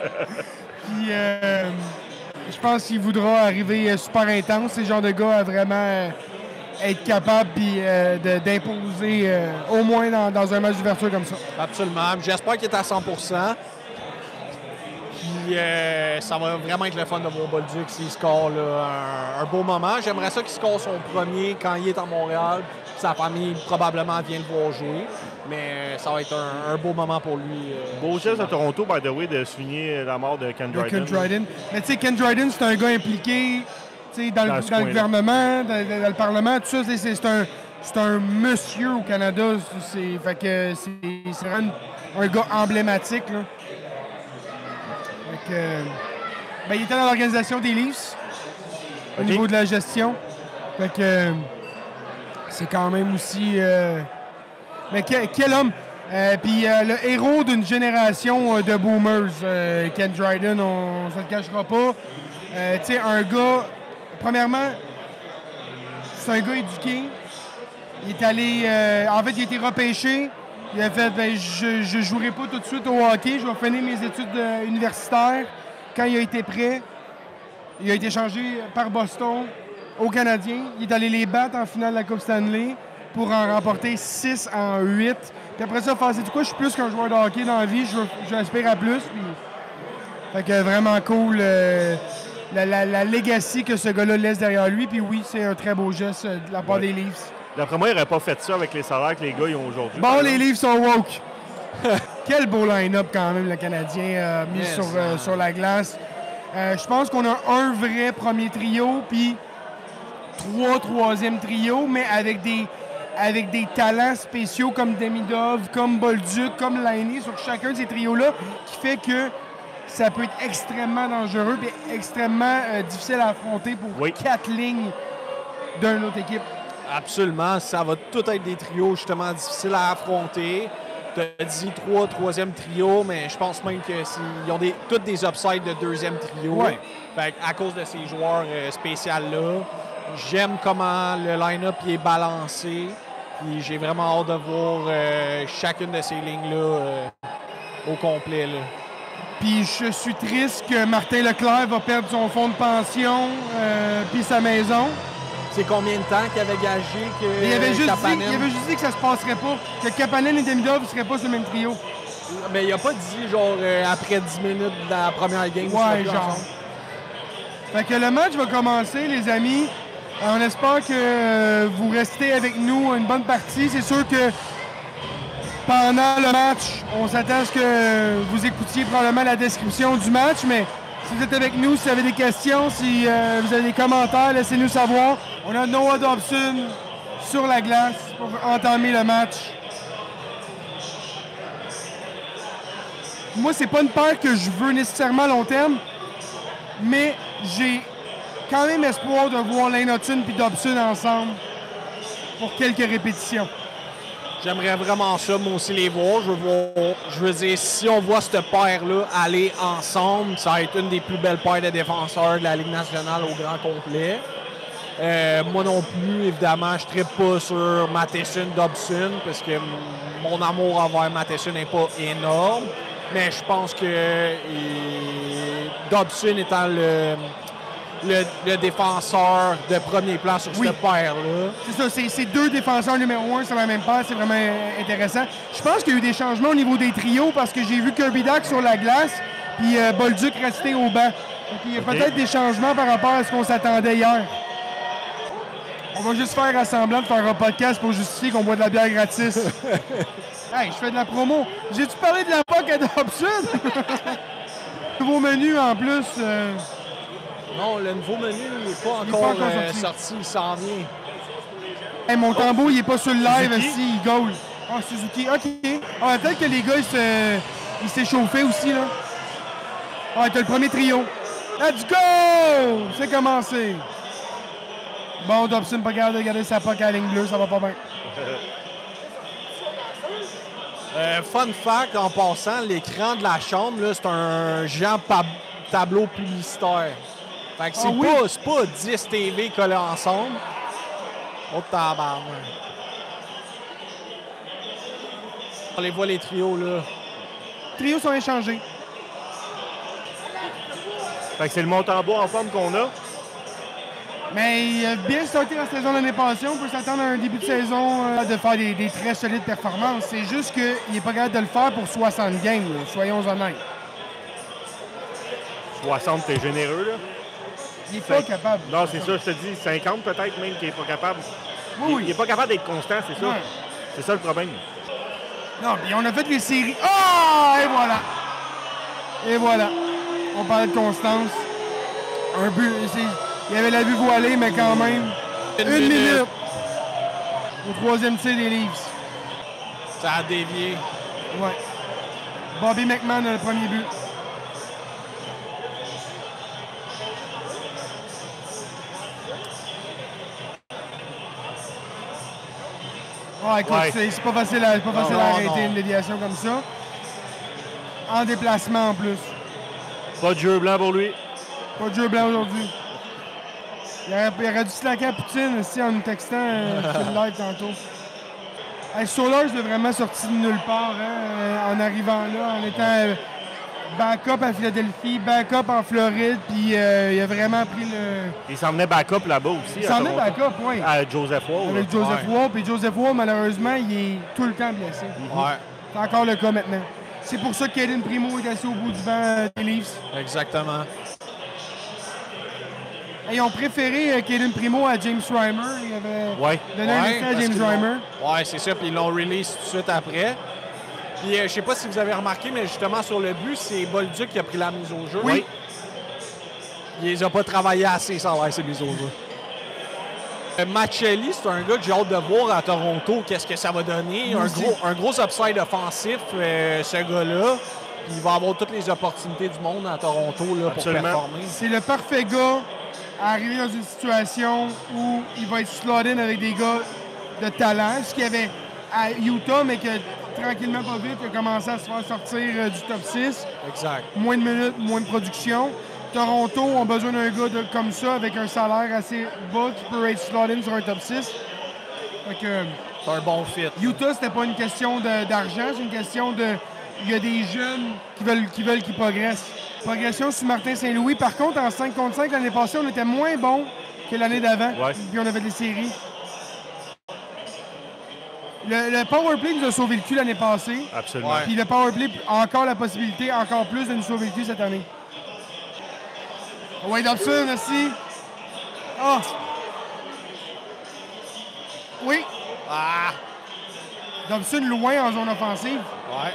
Puis je pense qu'il voudra arriver super intense. C'est le genre de gars à vraiment être capable d'imposer au moins dans un match d'ouverture comme ça. Absolument. J'espère qu'il est à 100%. Puis ça va vraiment être le fun de voir Bolduc s'il score là, un beau moment. J'aimerais ça qu'il score son premier quand il est à Montréal. Sa famille probablement vient le voir jouer. Mais ça va être un beau moment pour lui. Beau geste de Toronto, by the way, de souligner la mort de Ken Dryden. Mais tu sais, Ken Dryden, c'est un gars impliqué dans le gouvernement, dans le Parlement. Tout ça, c'est un monsieur au Canada. Fait que c'est vraiment un gars emblématique. Là. Fait que, il était dans l'organisation des Leafs au niveau de la gestion. Fait que c'est quand même aussi... mais quel homme! Puis le héros d'une génération de boomers, Ken Dryden, on ne se le cachera pas. Tu sais, un gars... Premièrement, c'est un gars éduqué. Il est allé... en fait, il a été repêché. Il a fait, je ne jouerai pas tout de suite au hockey. Je vais finir mes études universitaires. Quand il a été prêt, il a été changé par Boston aux Canadiens. Il est allé les battre en finale de la Coupe Stanley pour en remporter 6 en 8. Puis après ça, c'est du coup, je suis plus qu'un joueur de hockey dans la vie. J'aspire à plus. Puis... Fait que vraiment cool. La legacy que ce gars-là laisse derrière lui. Puis oui, c'est un très beau geste de la part des Leafs. D'après moi, il n'aurait pas fait ça avec les salaires que les gars ils ont aujourd'hui. Bon, les Leafs sont woke. Quel beau line-up quand même, le Canadien mis sur la glace. Je pense qu'on a un vrai premier trio, puis 3 troisième trio, mais avec des talents spéciaux comme Demidov, comme Bolduc, comme Laine sur chacun de ces trios-là, qui fait que ça peut être extrêmement dangereux et extrêmement difficile à affronter pour 4 lignes d'une autre équipe. Absolument. Ça va tout être des trios justement difficiles à affronter. Tu as dit 3 troisième trio, mais je pense même qu'ils ont tous des upsides de deuxième trio. Ouais. Fait à cause de ces joueurs spéciaux-là, j'aime comment le line-up est balancé. Puis j'ai vraiment hâte de voir chacune de ces lignes-là au complet. Là. Puis je suis triste que Martin Leclerc va perdre son fonds de pension puis sa maison. C'est combien de temps qu'il avait gagé que il avait juste dit que ça se passerait pas, que Kapanen et Demidov ne seraient pas sur le même trio. Mais il a pas dit genre après 10 minutes de la première game. Ouais, genre. Fait que le match va commencer, les amis. On espère que vous restez avec nous une bonne partie. C'est sûr que pendant le match, on s'attend à ce que vous écoutiez probablement la description du match, mais si vous êtes avec nous, si vous avez des questions, si vous avez des commentaires, laissez-nous savoir. On a Noah Dobson sur la glace pour entamer le match. moi, c'est pas une paire que je veux nécessairement à long terme, mais j'ai quand même espoir de voir Lane Hudson et Dobson ensemble pour quelques répétitions. J'aimerais vraiment ça, moi aussi, les voir. Je veux dire, si on voit cette paire-là aller ensemble, ça va être une des plus belles paires de défenseurs de la Ligue nationale au grand complet. Moi non plus, évidemment, je ne trippe pas sur Matheson-Dobson parce que mon amour envers Matheson n'est pas énorme. Mais je pense que Dobson étant le défenseur de premier plan sur cette paire-là. C'est ça, c'est deux défenseurs numéro 1 sur la même paire, c'est vraiment intéressant. Je pense qu'il y a eu des changements au niveau des trios parce que j'ai vu Kirby Dach sur la glace puis Bolduc resté au banc. Donc, il y a peut-être des changements par rapport à ce qu'on s'attendait hier. On va juste faire semblant de faire un podcast pour justifier qu'on boit de la bière gratis. Hey, je fais de la promo. J'ai-tu parlé de la POC à Dobson? Nouveau menu en plus. Non, le nouveau menu n'est pas encore sorti. Il s'en vient. Hey, mon tambour, il n'est pas sur le live ici, il goal. Ah, Suzuki, OK. Ah, peut-être que les gars, ils s'échauffaient aussi, là. Ah, t'as le premier trio. Let's go! C'est commencé. Bon, Dobson, pas capable de garder sa POC à la ligne bleue, ça va pas bien. Fun fact, en passant, l'écran de la chambre, là, c'est un géant tableau publicitaire. Fait que c'est pas 10 TV collés ensemble. Oh, tabarnak. On les voit, les trios, là. Les trios sont échangés. Fait que c'est le Montembeau en forme qu'on a. Mais il a bien sorti la saison l'année passée. On peut s'attendre à un début de saison de faire des très solides performances. C'est juste qu'il n'est pas capable de le faire pour 60 games, là. Soyons honnêtes. 60, t'es généreux, là? Il n'est pas capable. Non, c'est ça, je te dis, 50 peut-être même qu'il n'est pas capable. Oui. Il n'est pas capable d'être constant, c'est ça. Ouais. C'est ça le problème. Non, puis on a fait les séries. Ah! Et voilà! Et voilà. On parlait de constance. Un but. Il y avait la vue voilée, mais quand même. Une minute. Au troisième tir des Leafs. Ça a dévié. Ouais. Bobby McMahon a le premier but. Ah, écoute, c'est pas facile à arrêter une déviation comme ça. En déplacement en plus. Pas de jeu blanc pour lui. Pas de jeu blanc aujourd'hui. Il aurait dû se laquer à Poutine aussi en nous textant sur le live tantôt. Hey, Solar, c'est vraiment sorti de nulle part en arrivant là, en étant backup à Philadelphie, backup en Floride, puis il a vraiment pris le... Il s'en venait backup là-bas aussi. Il s'en venait backup, oui. À Joseph Wall. Avec Joseph Wall, puis Joseph Wall, malheureusement, il est tout le temps blessé. Ouais. C'est encore le cas maintenant. C'est pour ça que Caden Primo est assis au bout du banc des Leafs. Exactement. Ils ont préféré Caden Primo à James Reimer. Il avait donné un essai à James Reimer. Oui, c'est ça. Puis ils l'ont release tout de suite après. Puis je sais pas si vous avez remarqué, mais justement sur le but, c'est Bolduc qui a pris la mise au jeu. Oui. Il les a pas travaillé assez sans avoir ses mises au jeu. Machelli, c'est un gars que j'ai hâte de voir à Toronto. Qu'est-ce que ça va donner? Un gros upside offensif, ce gars-là. Puis il va avoir toutes les opportunités du monde à Toronto là, pour performer. C'est le parfait gars à arriver dans une situation où il va être slot-in avec des gars de talent. Ce qu'il y avait à Utah, mais que tranquillement, pas vite, il a commencé à se faire sortir du top 6. Exact. Moins de minutes, moins de production. Toronto ont besoin d'un gars comme ça, avec un salaire assez bas qui peut être slot-in sur un top 6. Fait que, c'est un bon fit. Utah, c'était pas une question d'argent, c'est une question de... Il y a des jeunes qui veulent qu'ils progressent. Progression sur Martin Saint-Louis. Par contre, en 5 contre 5, l'année passée, on était moins bon que l'année d'avant. Ouais. Puis on avait des séries. Le powerplay nous a sauvé le cul l'année passée. Absolument. Puis le powerplay a encore la possibilité, encore plus, de nous sauver le cul cette année. Wade Dobson aussi. Ah! Oui. Ah! Dobson loin en zone offensive. Ouais.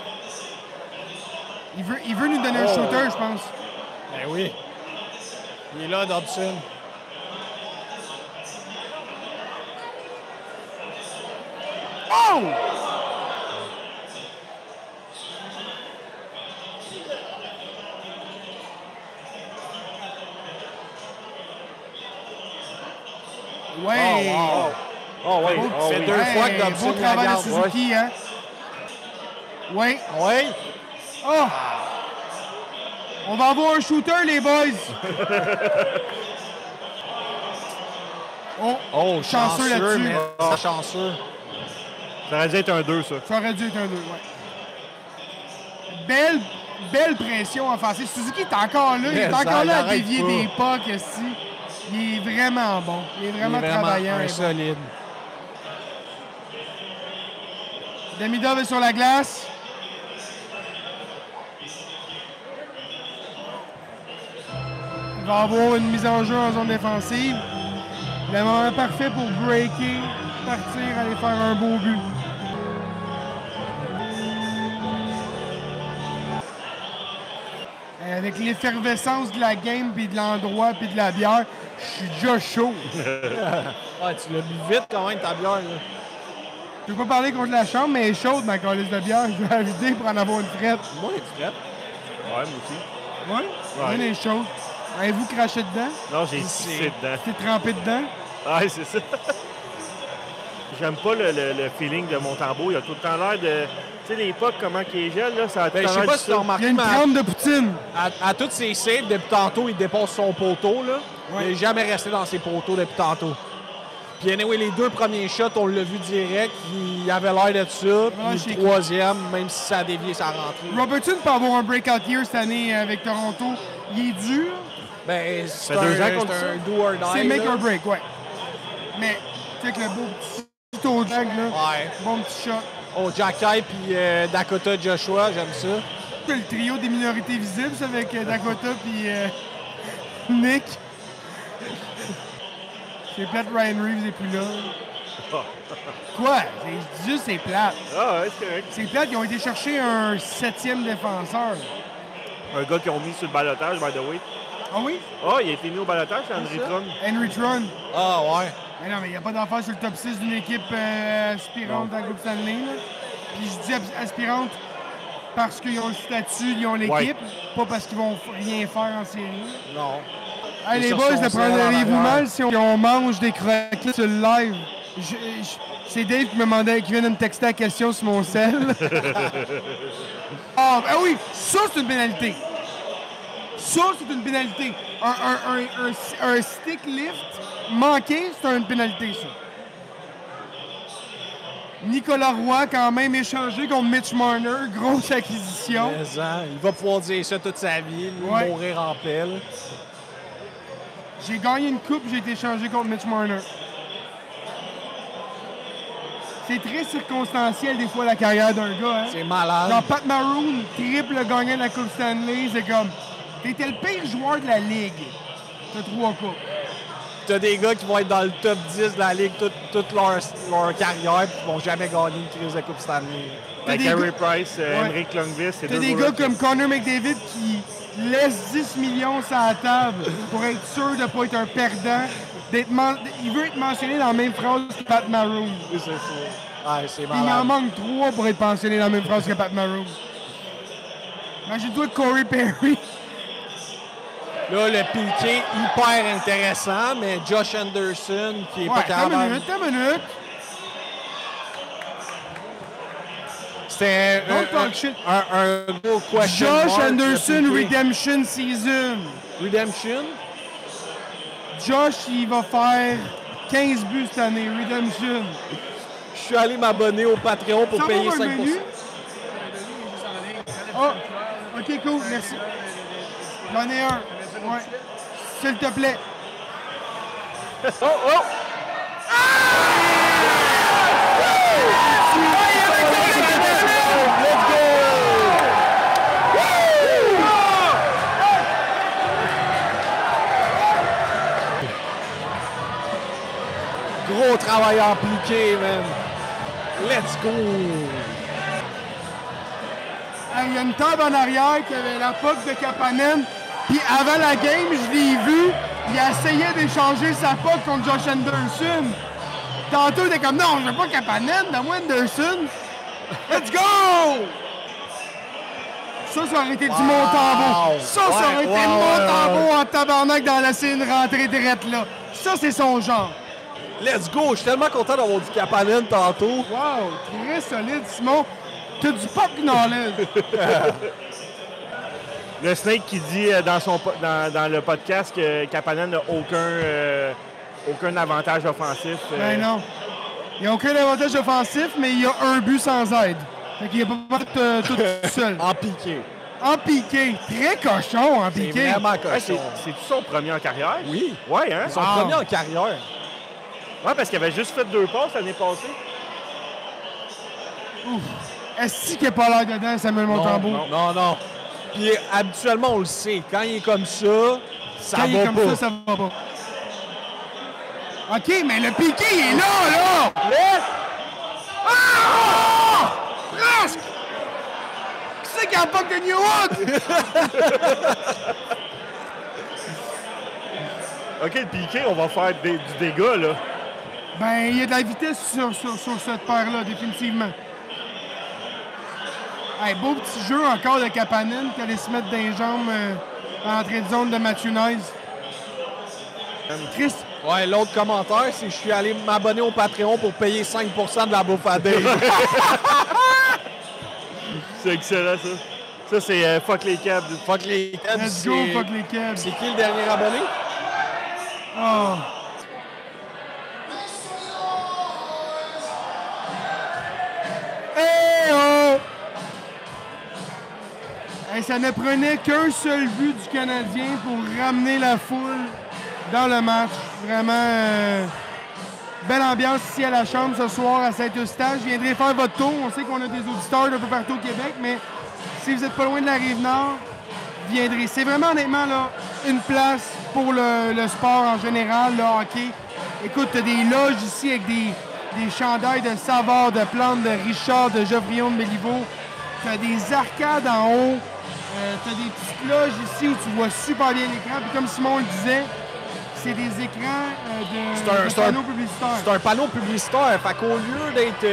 Il veut nous donner un shooter, je pense. Ben oui. Il est là, Dobson. Oh! Ouais! Oh, oui. Beau- Oh, C'est oui. deux fois que Dobson beau travail la de Suzuki, hein? Ouais. Oui. Oh! On va avoir un shooter, les boys! Oh, chanceux là-dessus. mais pas chanceux. Ça aurait dû être un 2, ça. Ça aurait dû être un 2, ouais. Belle pression offensive. Suzuki est encore là. Il est Mais encore ça, là à il arrête dévier pas. des pucks ici. Il est vraiment bon. Il est vraiment travaillant. un et bon. solide. Demidov est sur la glace. Il va avoir une mise en jeu en zone défensive. Le moment parfait pour breaker, partir, aller faire un beau but. Et avec l'effervescence de la game, puis de l'endroit, puis de la bière, je suis déjà chaud. Ouais, tu l'as bu vite quand même, ta bière. Là. Je peux pas parler contre la chambre, mais elle est chaude, ma calice de bière. Je vais la vider pour en avoir une frette. Moi, elle est frette. Ouais, moi aussi. Ouais? Ouais. Elle est chaude. Avez-vous craché dedans? Non, j'ai pissé dedans. T'es trempé dedans? Ouais, c'est ça. J'aime pas le feeling de Montembeault. Il a tout le temps l'air de... Tu sais, les pucks, comment qu'il est gel, là, ça a tout Ben, le je temps sais l'air pas de si ça. t'as Il y remarqué, a une mais trempe de poutine. à toutes ses saves, depuis tantôt, il dépasse son poteau. Là. Ouais. Il n'est jamais resté dans ses poteaux depuis tantôt. Puis anyway, les deux premiers shots, on l'a vu direct. Il avait l'air de ça. Puis chez- le troisième, même si ça a dévié, ça a rentré. Robertson peut avoir un breakout year cette année avec Toronto. Il est dur. Ben, c'est fait 2 ans un, qu'on dit c'est ça. un do or die. C'est make là. or break, ouais. Mais, tu sais, avec le beau petit taux de drag, là. Ouais. Bon petit shot. Oh, Jacky puis Dakota Joshua, j'aime ça. C'est le trio des minorités visibles, ça, avec Dakota puis Nick. C'est plate, Ryan Reeves n'est plus là. Quoi? Je dis juste c'est plate. Ah ouais, c'est correct. C'est plate, ils ont été chercher un 7e défenseur. Un gars qui ont mis sur le balotage, by the way. Ah oui? Ah, il a été mis au balotage, c'est Henry Tron. Henry Tron. Ah, ouais. Mais non, mais il n'y a pas d'affaire sur le top 6 d'une équipe aspirante dans le groupe Stanley. Là. Puis je dis aspirante parce qu'ils ont le statut, ils ont l'équipe, pas parce qu'ils vont rien faire en série. Non. Hey, les sur boys, son ne sel en prendriez-vous arrière. mal si on mange des croquettes sur le live? C'est Dave qui me demandait, qui vient de me texter la question sur mon sel. Ah oui, ça c'est une pénalité. Ça c'est une pénalité. Un stick lift manqué, c'est une pénalité, ça. Nicolas Roy, quand même échangé contre Mitch Marner, grosse acquisition. Mais, hein, il va pouvoir dire ça toute sa vie, lui, Ouais. mourir en pelle. J'ai gagné une coupe, j'ai été échangé contre Mitch Marner. C'est très circonstanciel des fois la carrière d'un gars. Hein? C'est malade. Genre Pat Maroon, triple gagnant de la Coupe Stanley, c'est comme... T'étais le pire joueur de la Ligue. T'as 3 coupes. T'as des gars qui vont être dans le top 10 de la Ligue toute leur carrière et qui vont jamais gagner une crise de Coupe Stanley. T'as Avec des Harry gars- Price, Ouais. Henrik Lundqvist, c'est T'as deux des goalers gars comme Connor McDavid qui laissent 10 millions sur la table pour être sûr de ne pas être un perdant. Il veut être mentionné dans la même phrase que Pat Maroon. C'est ça. Ouais, c'est Puis il en malade. manque 3 pour être mentionné dans la même phrase que Pat Maroon. Imagine-toi Corey Perry. Là, le piqué, hyper intéressant, mais Josh Anderson, qui est pas T'as capable. une minute. C'était Don't talk shit. un gros question. Josh mark, Anderson le piqué. Redemption Season. Redemption? Josh, il va faire 15 buts cette année. Redemption. Je suis allé m'abonner au Patreon pour Ça va payer avoir un 5%. menu? Oh, ok, cool, merci. J'en ai un. Ouais. S'il te plaît. Oh, oh! Gros travail appliqué, man. Let's go! Il y a une table en arrière qui avait la puck de Kapanen. Puis avant la game, je l'ai vu. Il essayait d'échanger sa puck contre Josh Anderson. Tantôt, il était comme non, je veux pas Kapanen, donne-moi Anderson. Let's go! Ça aurait été du Montembeau. Ça aurait été Montembeau en tabarnak dans la scène rentrée direct là. Ça, c'est son genre. Let's go! Je suis tellement content d'avoir du Kapanen tantôt. Wow! Très solide, Simon. T'as du pop knowledge. Le Snake qui dit dans le podcast que Kapanen n'a aucun avantage offensif. Ben non. Il n'y a aucun avantage offensif, mais il y a un but sans aide. Fait qu'il n'est pas tout seul. En piqué. En piqué. Très cochon en piqué. C'est vraiment cochon. Ouais, c'est-tu son premier en carrière? Oui. Ouais, hein? Son premier en carrière. Ouais, parce qu'il avait juste fait 2 passes l'année passée. Ouf. Est-ce qu'il n'est pas l'air dedans, Samuel Montembeau? Non. Puis habituellement, on le sait. Quand il est comme ça, ça Quand va il est pas. comme ça va pas. OK, mais le piqué, il est là! Ah! Presque! Qui c'est qui a pas de Newwood? OK, le piqué, on va faire du dégât, là. Ben, il y a de la vitesse sur cette paire-là, définitivement. Hey, beau petit jeu encore de Kapanen qui allait se mettre dans les jambes en entrée de zone de Matthew Nice. Chris. Ouais, l'autre commentaire, c'est que je suis allé m'abonner au Patreon pour payer 5% de la bouffe à Dave. C'est excellent, ça. Ça, c'est fuck les câbles. Fuck les câbles. Let's go, fuck les câbles. C'est qui le dernier abonné? Oh. Hey, oh! Hey, ça ne prenait qu'un seul but du Canadien pour ramener la foule dans le match. Vraiment, belle ambiance ici à la Chambre ce soir à Saint-Eustache. Je viendrai faire votre tour. On sait qu'on a des auditeurs d'un peu partout au Québec, mais si vous n'êtes pas loin de la Rive-Nord, viendrez. C'est vraiment honnêtement là, une place pour le sport en général, le hockey. Écoute, tu as des loges ici avec des chandails de Savard, de Plante, de Richard, de Geoffrion, de Béliveau. Tu as des arcades en haut. Tu as des petites loges ici où tu vois super bien l'écran. Puis comme Simon le disait, c'est des écrans de panneaux publicitaires. C'est un panneau publicitaire. Fait qu'au lieu d'être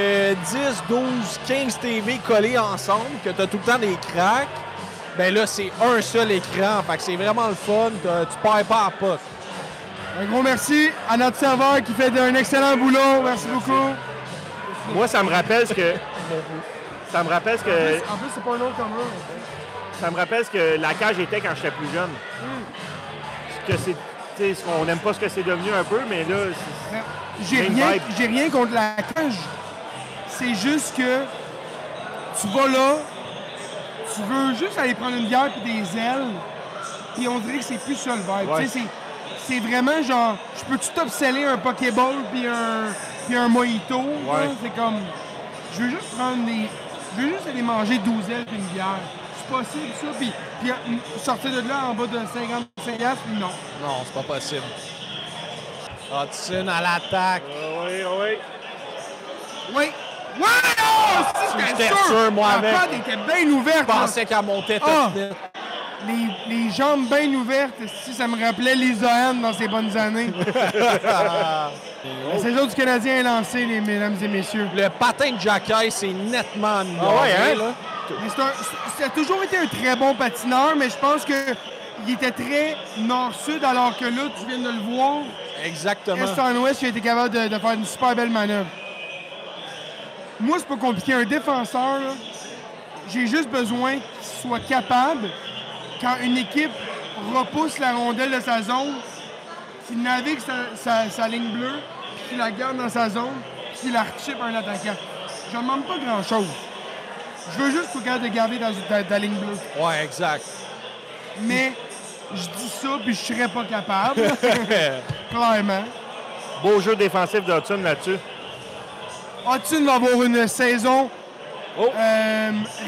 10, 12, 15 TV collés ensemble, que tu as tout le temps des cracks, ben là, c'est un seul écran. Fait que c'est vraiment le fun. Tu perds pas à pote. Un gros merci à notre serveur qui fait un excellent boulot. Merci beaucoup. Moi, ça me rappelle ce que... En plus, c'est pas un autre comme Ça me rappelle ce que la cage était quand j'étais plus jeune. On n'aime pas ce que c'est devenu un peu, mais là, j'ai rien contre la cage. C'est juste que tu vas là, tu veux juste aller prendre une bière puis des ailes, puis on dirait que c'est plus ça le vibe. Ouais. C'est vraiment genre, je peux-tu t'obseller un Pokéball puis un Mojito? Ouais. C'est comme, je veux juste aller manger 12 ailes puis une bière. C'est possible ça, puis sortir de là en bas de 55$, puis non. Non, c'est pas possible. Hudson à l'attaque. Oui. Oui! Ouais! Oh! J'étais sûr, moi, avec. La patte était bien ouverte. Je pensais qu'elle montait top net. Les jambes bien ouvertes, si ça me rappelait l'Isohan dans ses bonnes années. La saison du Canadien est lancée, mesdames et messieurs. Le patin de Jacques, c'est nettement amélioré. Ah ouais, hein? Là. Ça a toujours été un très bon patineur, mais je pense qu'il était très nord-sud, alors que là, tu viens de le voir. Exactement. Est-en-ouest, il a été capable de faire une super belle manœuvre. Moi, c'est pas compliqué. Un défenseur, là, j'ai juste besoin qu'il soit capable, quand une équipe repousse la rondelle de sa zone, qu'il navigue sa ligne bleue, puis qu'il la garde dans sa zone, puis qu'il la rechip à un attaquant. Je ne demande pas grand-chose. Je veux juste qu'il soit capable de garder dans ta ligne bleue. Ouais, exact. Mais je dis ça, puis je serais pas capable. Clairement. Beau jeu défensif de Hudson là-dessus. Hudson va avoir une saison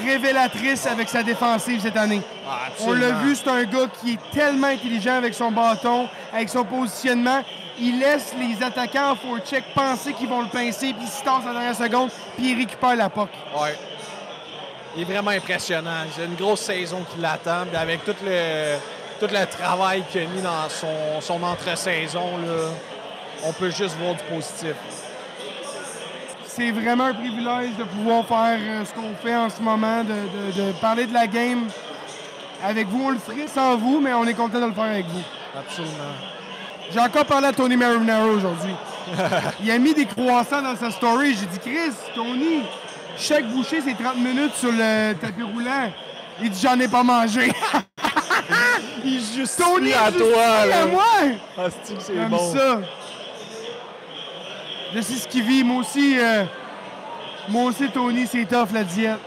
révélatrice avec sa défensive cette année. On l'a vu, c'est un gars qui est tellement intelligent avec son bâton, avec son positionnement. Il laisse les attaquants en forecheck penser qu'ils vont le pincer, puis il se tasse à la dernière seconde, puis il récupère la puck. Ouais. Il est vraiment impressionnant. C'est une grosse saison qui l'attend. Puis avec tout le travail qu'il a mis dans son entre-saison, là, on peut juste voir du positif. c'est vraiment un privilège de pouvoir faire ce qu'on fait en ce moment, de parler de la game avec vous. On le ferait sans vous, mais on est content de le faire avec vous. Absolument. J'ai encore parlé à Tony Marinaro aujourd'hui. Il a mis des croissants dans sa story. J'ai dit, Chris, Tony, chaque bouchée, c'est 30 minutes sur le tapis roulant. Il dit, j'en ai pas mangé. Il justifie Tony à toi, là. À moi. Ah, c'est Comme bon. ça. Je sais ce qu'il vit. Moi aussi, Tony, c'est tough, la diète.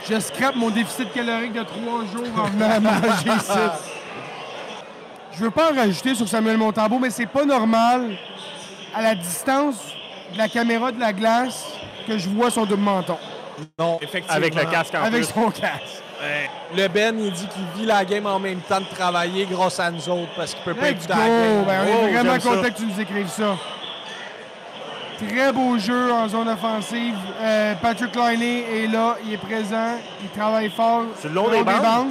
Je scrape mon déficit calorique de 3 jours en venant à manger ça. Je veux pas en rajouter sur Samuel Montembeault, mais c'est pas normal, à la distance de la caméra de la glace, que je vois son double menton. Non, effectivement. Avec le casque en Avec plus. son casque. Le Ben, il dit qu'il vit la game en même temps de travailler grâce à nous autres parce qu'il peut pas Let's écouter go! la game. Ben, on est Oh, vraiment j'aime ça. content que tu nous écrives ça. Très beau jeu en zone offensive. Patrick Laine est là, il est présent, il travaille fort. Sur le long des bandes.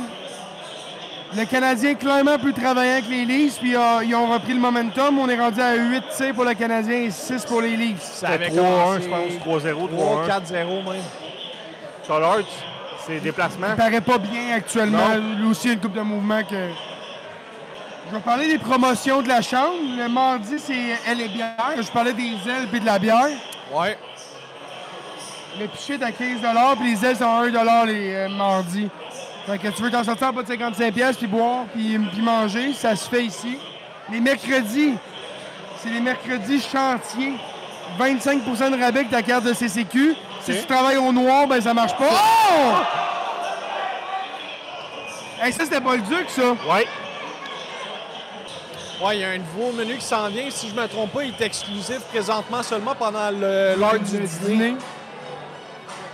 Le Canadien clairement peut travailler avec les Leafs, puis ils ont repris le momentum. On est rendu à 8 tirs pour le Canadien et 6 pour les Leafs. Ça C'était avait 3-1, commencé je pense. 3-0, 3-1. 3-4-0 même. Charlotte, c'est déplacement. Il paraît pas bien actuellement. Lui aussi, une coupe de mouvement que... Je vais parler des promotions de la chambre. Le mardi, c'est ailes et bière. Je parlais des ailes et de la bière. Ouais. Le pichet est à 15 puis les ailes sont à 1 les mardis. Fait que tu veux t'en sortir en bas de 55$ puis boire puis manger, ça se fait ici. Les mercredis, c'est les mercredis chantiers. 25% de rabais avec ta carte de CCQ. Si tu travailles au noir, ben ça marche pas. Oh! Hey, ça, c'était pas le Duc, ça. Ouais. Ouais, il y a un nouveau menu qui s'en vient. Si je me trompe pas, il est exclusif présentement seulement pendant l'heure du dîner.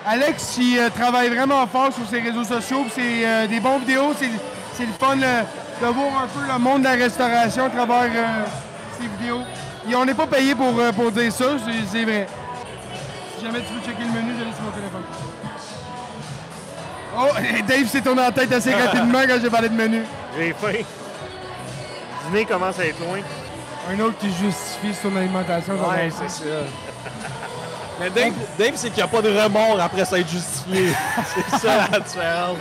Alex, il travaille vraiment fort sur ses réseaux sociaux. C'est des bons vidéos. C'est le fun de voir un peu le monde de la restauration à travers ses vidéos. Et on n'est pas payé pour dire ça, c'est vrai. Si jamais tu veux checker le menu, je laisse mon téléphone. Oh, Dave s'est tourné en tête assez rapidement quand j'ai parlé de menu. J'ai faim. Le dîner commence à être loin. Un autre qui justifie son alimentation. Ouais, c'est ça. Mais Dave, c'est qu'il n'y a pas de remords après ça être justifié. C'est ça la différence.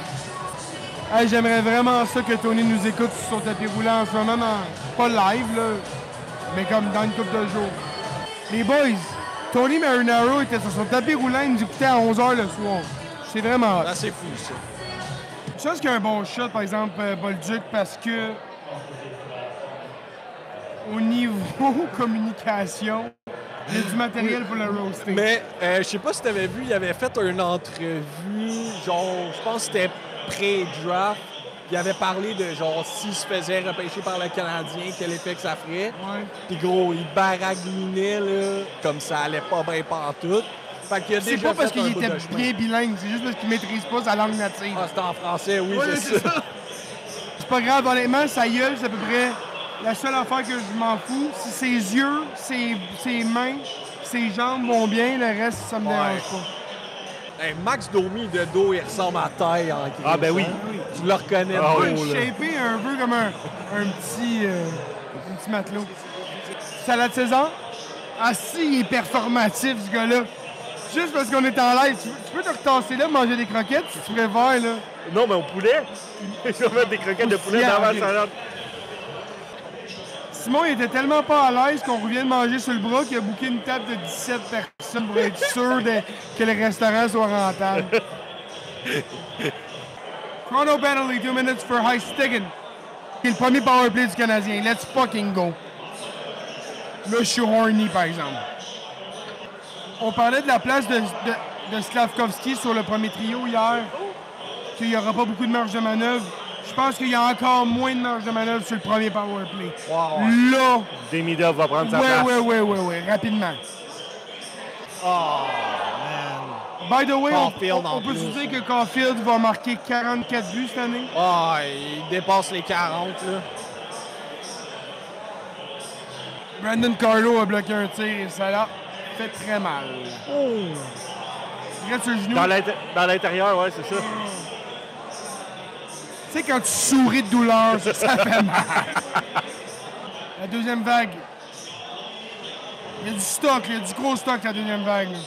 Hey, j'aimerais vraiment ça que Tony nous écoute sur son tapis roulant en ce moment, pas live, là, mais comme dans une couple de jours. Les boys, Tony Marinaro était sur son tapis roulant, il nous écoutait à 11h le soir. C'est vraiment hot. Ah, c'est fou, ça. Je pense qu'il y a un bon shot, par exemple, Bolduc, parce que au niveau communication, il y a du matériel pour le roaster. Mais je sais pas si tu avais vu, il avait fait une entrevue, genre, je pense que c'était pré-draft. Il avait parlé de genre s'il se faisait repêcher par le Canadien, quel effet que ça ferait. Ouais. Puis gros, il baragouinait là, comme ça allait pas bien pantoute. Fait qu'il a C'est déjà pas parce fait un qu'il bout était de chemin. bien bilingue, c'est juste parce qu'il maîtrise pas sa langue native. Ah, c'était en français, oui, Ouais, c'est ça. C'est pas grave, honnêtement, sa gueule, c'est à peu près la seule affaire que je m'en fous. Si ses yeux, ses mains, ses jambes vont bien, le reste, ça me dérange pas. Hey, Max Domi, de dos, il ressemble à taille en Christ. Ah, ben oui. Tu le reconnais Ah, de oui. dos, là. Shapé un peu comme un petit matelot. Salade César? Ah si, il est performatif, ce gars-là. Juste parce qu'on est en live, tu peux te retasser là, manger des croquettes, tu préfères, là. Non, mais au poulet. Je vais mettre des croquettes de poulet dans ma salade. Simon, il était tellement pas à l'aise qu'on revient de manger sur le bras qu'il a booké une table de 17 personnes pour être sûr que le restaurant soit rentable. Chrono penalty, 2 minutes for High Stiggin. C'est le premier powerplay du Canadien. Let's fucking go. Là, je suis horny, par exemple. On parlait de la place de Slavkovski sur le premier trio hier, qu'il n'y aura pas beaucoup de marge de manœuvre. Je pense qu'il y a encore moins de marge de manœuvre sur le premier powerplay. Wow. Là, Demidov va prendre sa place. ouais, rapidement. Oh, man. By the way, Caulfield on en peut se plus. dire que Caulfield va marquer 44 buts cette année. Ah, il dépasse les 40, là. Brandon Carlo a bloqué un tir et ça l'a fait très mal. Il reste sur le genou. Dans l'intérieur, ouais, c'est ça. Tu sais, quand tu souris de douleur, ça fait mal. La deuxième vague. Il y a du stock, il y a du gros stock la deuxième vague. Là.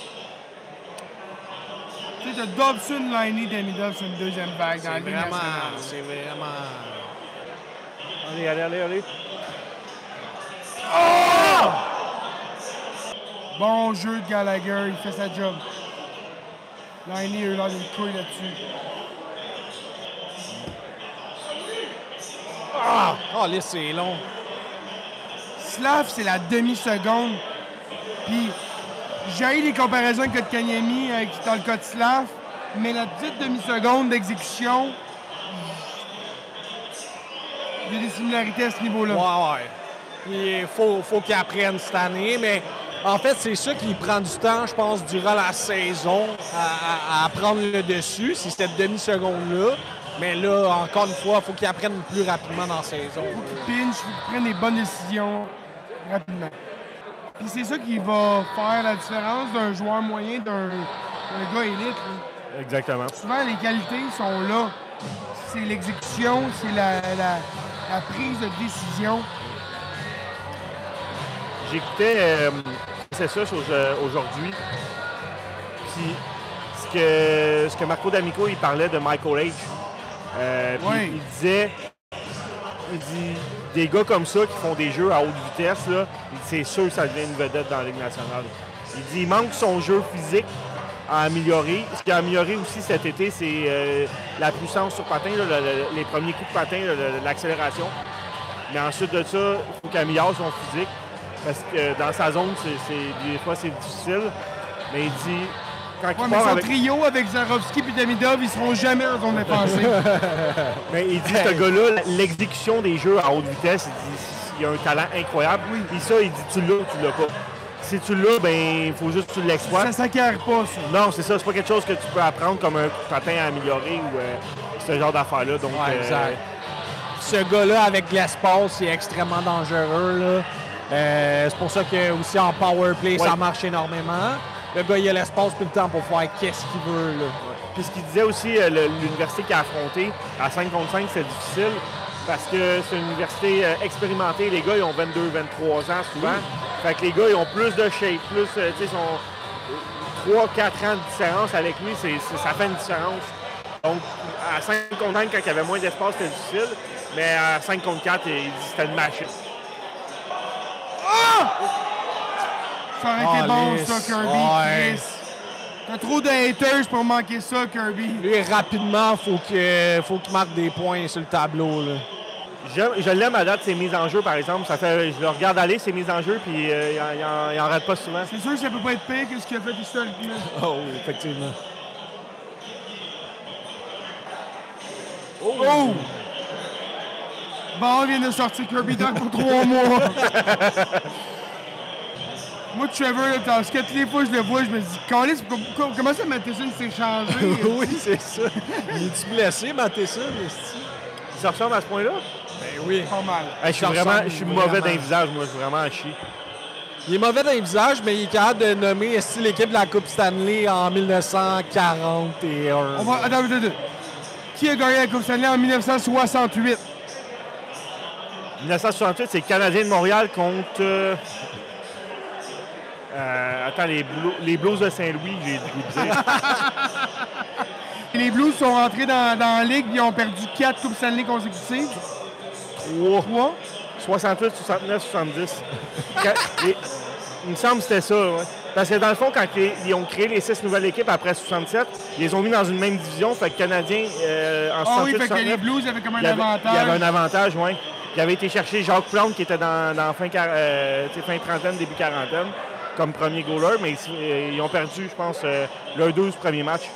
Tu sais, t'as Dobson, Liney, Demidov sur une deuxième vague dans la Ligue nationale. C'est vraiment... Allez. Oh! Bon jeu de Gallagher, il fait sa job. Liney a eu l'air d'une couille là-dessus. Oh, là, c'est long. Slav, c'est la demi-seconde. Puis, j'ai eu les comparaisons avec Kotkaniemi dans le cas de Slav, mais la petite demi-seconde d'exécution, il y a des similarités à ce niveau-là. Ouais. Il faut qu'il apprenne cette année, mais en fait, c'est ça qui prend du temps, je pense, durant la saison à prendre le dessus, c'est cette demi-seconde-là. Mais là, encore une fois, il faut qu'il apprenne plus rapidement dans la saison. Il faut qu'il pinche, il faut qu'il prenne les bonnes décisions rapidement. Puis c'est ça qui va faire la différence d'un joueur moyen d'un gars élite. Là. Exactement. Souvent, les qualités sont là. C'est l'exécution, c'est la prise de décision. J'écoutais c'est ça aujourd'hui. Puis ce que Marco D'Amico il parlait de Michael H. Il disait des gars comme ça qui font des jeux à haute vitesse, là, c'est sûr que ça devient une vedette dans la Ligue nationale. Il dit il manque son jeu physique à améliorer. Ce qui a amélioré aussi cet été, c'est la puissance sur patin, là, les premiers coups de patin, l'accélération. Mais ensuite de ça, il faut qu'il améliore son physique. Parce que dans sa zone, des fois, c'est difficile. Mais il dit... Mais son trio avec Zarovski et Demidov, ils seront jamais en zone défensive. Mais il dit, ce gars-là, l'exécution des jeux à haute vitesse, il a un talent incroyable. Oui. Et ça, il dit, tu l'as ou tu l'as pas. Si tu l'as, ben il faut juste que tu l'exploites. Ça s'acquiert pas, ça. Non, c'est ça. C'est pas quelque chose que tu peux apprendre comme un patin à améliorer ou ce genre d'affaires-là. Donc, exact. Ce gars-là, avec l'espace, il est extrêmement dangereux, là. C'est pour ça que aussi en power play, ça marche énormément. Le gars, il a l'espace tout le temps pour faire qu'est-ce qu'il veut. Là. Puis ce qu'il disait aussi, l'université qu'il a affronté à 5 contre 5, c'est difficile parce que c'est une université expérimentée. Les gars, ils ont 22, 23 ans souvent. Fait que les gars, ils ont plus de shape, plus, tu sais, sont 3-4 ans de différence avec lui, ça fait une différence. Donc, à 5 contre 5, quand il y avait moins d'espace, c'était difficile. Mais à 5 contre 4, il dit que c'était une machine. Ça aurait été bon, ça, Kirby. T'as trop de haters pour manquer ça, Kirby. Lui, rapidement, faut qu'il marque des points sur le tableau. Là. Je l'aime à date, ses mises en jeu, par exemple. Je le regarde aller, ses mises en jeu, puis il en rate pas souvent. C'est sûr que ça peut pas être pire que ce qu'il a fait historiquement. Oh, effectivement. Oh! Ball vient de sortir Kirby Dunk pour 3 mois. Moi, Trevor, là, parce que toutes les fois que je le vois, je me dis, comment ça, Matheson s'est changé? Oui, c'est ça. Il est-tu blessé, Matheson? Il se ressemble à ce point-là? Ben oui. Pas mal. Je suis mauvais d'un visage, moi, je suis vraiment à chier. Il est mauvais dans les visages, mais il est capable de nommer l'équipe de la Coupe Stanley en 1941. Attends. Qui a gagné la Coupe Stanley en 1968? 1968, c'est le Canadien de Montréal contre... attends, les Blues de Saint-Louis, j'ai dû dire. Les Blues sont rentrés dans la Ligue et ont perdu 4 Coupes Stanley consécutives. 3. 68, 69, 70. Il me semble que c'était ça, ouais. Parce que dans le fond, quand ils ont créé les 6 nouvelles équipes après 67, ils les ont mis dans une même division. Fait que Canadiens, en 68, oui, fait 69, que les Blues avaient comme un avantage. Il y avait un avantage, oui. Il avait été chercher Jacques Plante, qui était dans fin trentaine, début quarantaine, comme premier goaler, mais ils ont perdu, je pense, leurs 12 premiers matchs.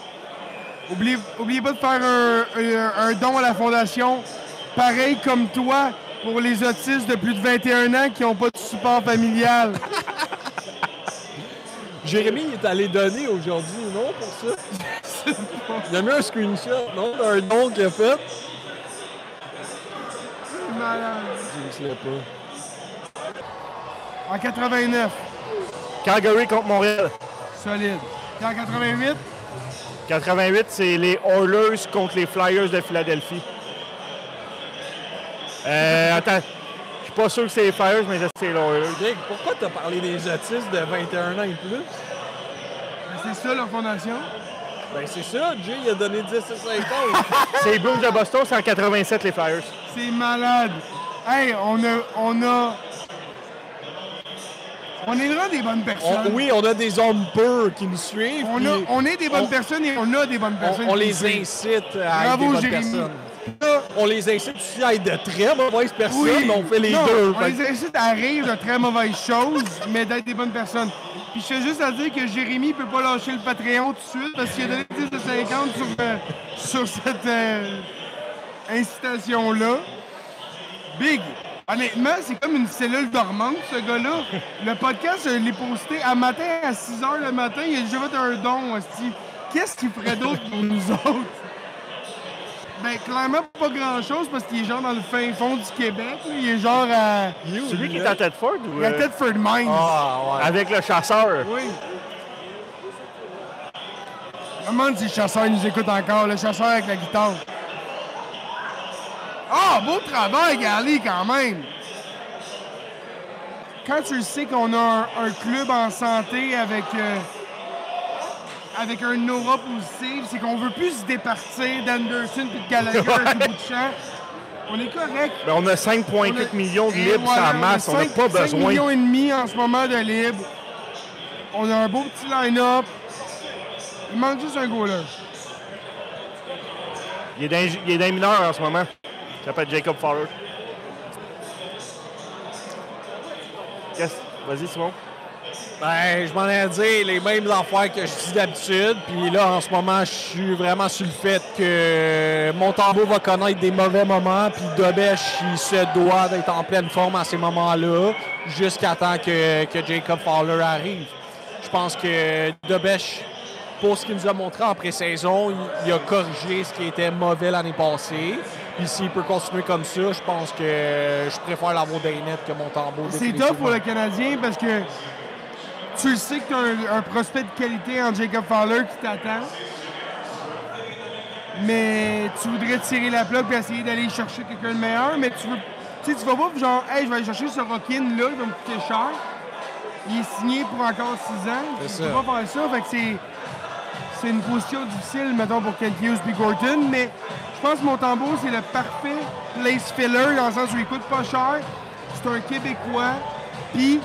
Oubliez pas de faire un don à la Fondation, pareil comme toi, pour les autistes de plus de 21 ans qui n'ont pas de support familial. Jérémy il est allé donner aujourd'hui, non, pour ça? Il a mis un screenshot, non, d'un don qu'il a fait. C'est malade. Je ne sais pas. En 89. Calgary contre Montréal. Solide. Et en 88? 88, c'est les Oilers contre les Flyers de Philadelphie. Attends, je pas sûr que c'est les Flyers, mais je sais que c'est les Oilers. Jake, pourquoi t'as parlé des autistes de 21 ans et plus? C'est ça leur fondation? Ben c'est ça, Jay, il a donné 10 et 50. C'est les Blues de Boston, c'est en 87 les Flyers. C'est malade. Hey, on est vraiment des bonnes personnes. Oui, on a des hommes purs qui nous suivent. On est des bonnes personnes et on a des bonnes personnes. On les incite à être des bonnes personnes. On les incite aussi à être de très mauvaises personnes, mais on fait les deux. On les incite à rire de très mauvaises choses, mais d'être des bonnes personnes. Puis je tiens juste à dire que Jérémy peut pas lâcher le Patreon tout de suite parce qu'il a donné 10 de 50 sur cette incitation-là. Big! Honnêtement, c'est comme une cellule dormante, ce gars-là. Le podcast, je l'ai posté à matin à 6h le matin. Il a déjà fait un don, hostie. Qu'est-ce qu'il ferait d'autre pour nous autres? Ben, clairement, pas grand-chose parce qu'il est genre dans le fin fond du Québec. Là. Il est genre à... Celui qui est à Thetford? Ou... À Thetford Mines. Ah, ouais. Avec le chasseur. Oui. Je me demande si le chasseur nous écoute encore. Le chasseur avec la guitare. Ah, beau travail, Gali, quand même! Quand tu sais qu'on a un club en santé avec un aura positive, c'est qu'on veut plus se départir d'Anderson et de Gallagher à tout bout de champ. On est correct. Ben, on a 5,4 millions de libres voilà, sans masse. On n'a pas 5 besoin. millions et demi en ce moment de libres. On a un beau petit line-up. Il manque juste un goaler. Il est d'un mineur en ce moment. Il s'appelle Jacob Fowler. Vas-y, Simon. Ben, je m'en ai à dire les mêmes affaires que je dis d'habitude. Puis là, en ce moment, je suis vraiment sur le fait que Montembeault va connaître des mauvais moments. Puis Dobèche, il se doit d'être en pleine forme à ces moments-là, jusqu'à temps que Jacob Fowler arrive. Je pense que Dobèche, pour ce qu'il nous a montré en pré-saison, il a corrigé ce qui était mauvais l'année passée. Puis s'il peut continuer comme ça, je pense que je préfère l'avoir des nets que Montembeault. C'est top pour le Canadien parce que tu le sais que tu as un prospect de qualité en Jacob Fowler qui t'attend. Mais tu voudrais tirer la plaque et essayer d'aller chercher quelqu'un de meilleur. Mais tu vas pas genre, hey, je vais aller chercher ce Rockin-là, il va me coûter cher. Il est signé pour encore 6 ans. Tu peux pas faire ça. Fait que c'est une position difficile, mettons, pour Kent Hughes et Gorton. Mais je pense que Montembeault, c'est le parfait place filler dans le sens où il coûte pas cher. C'est un Québécois. Puis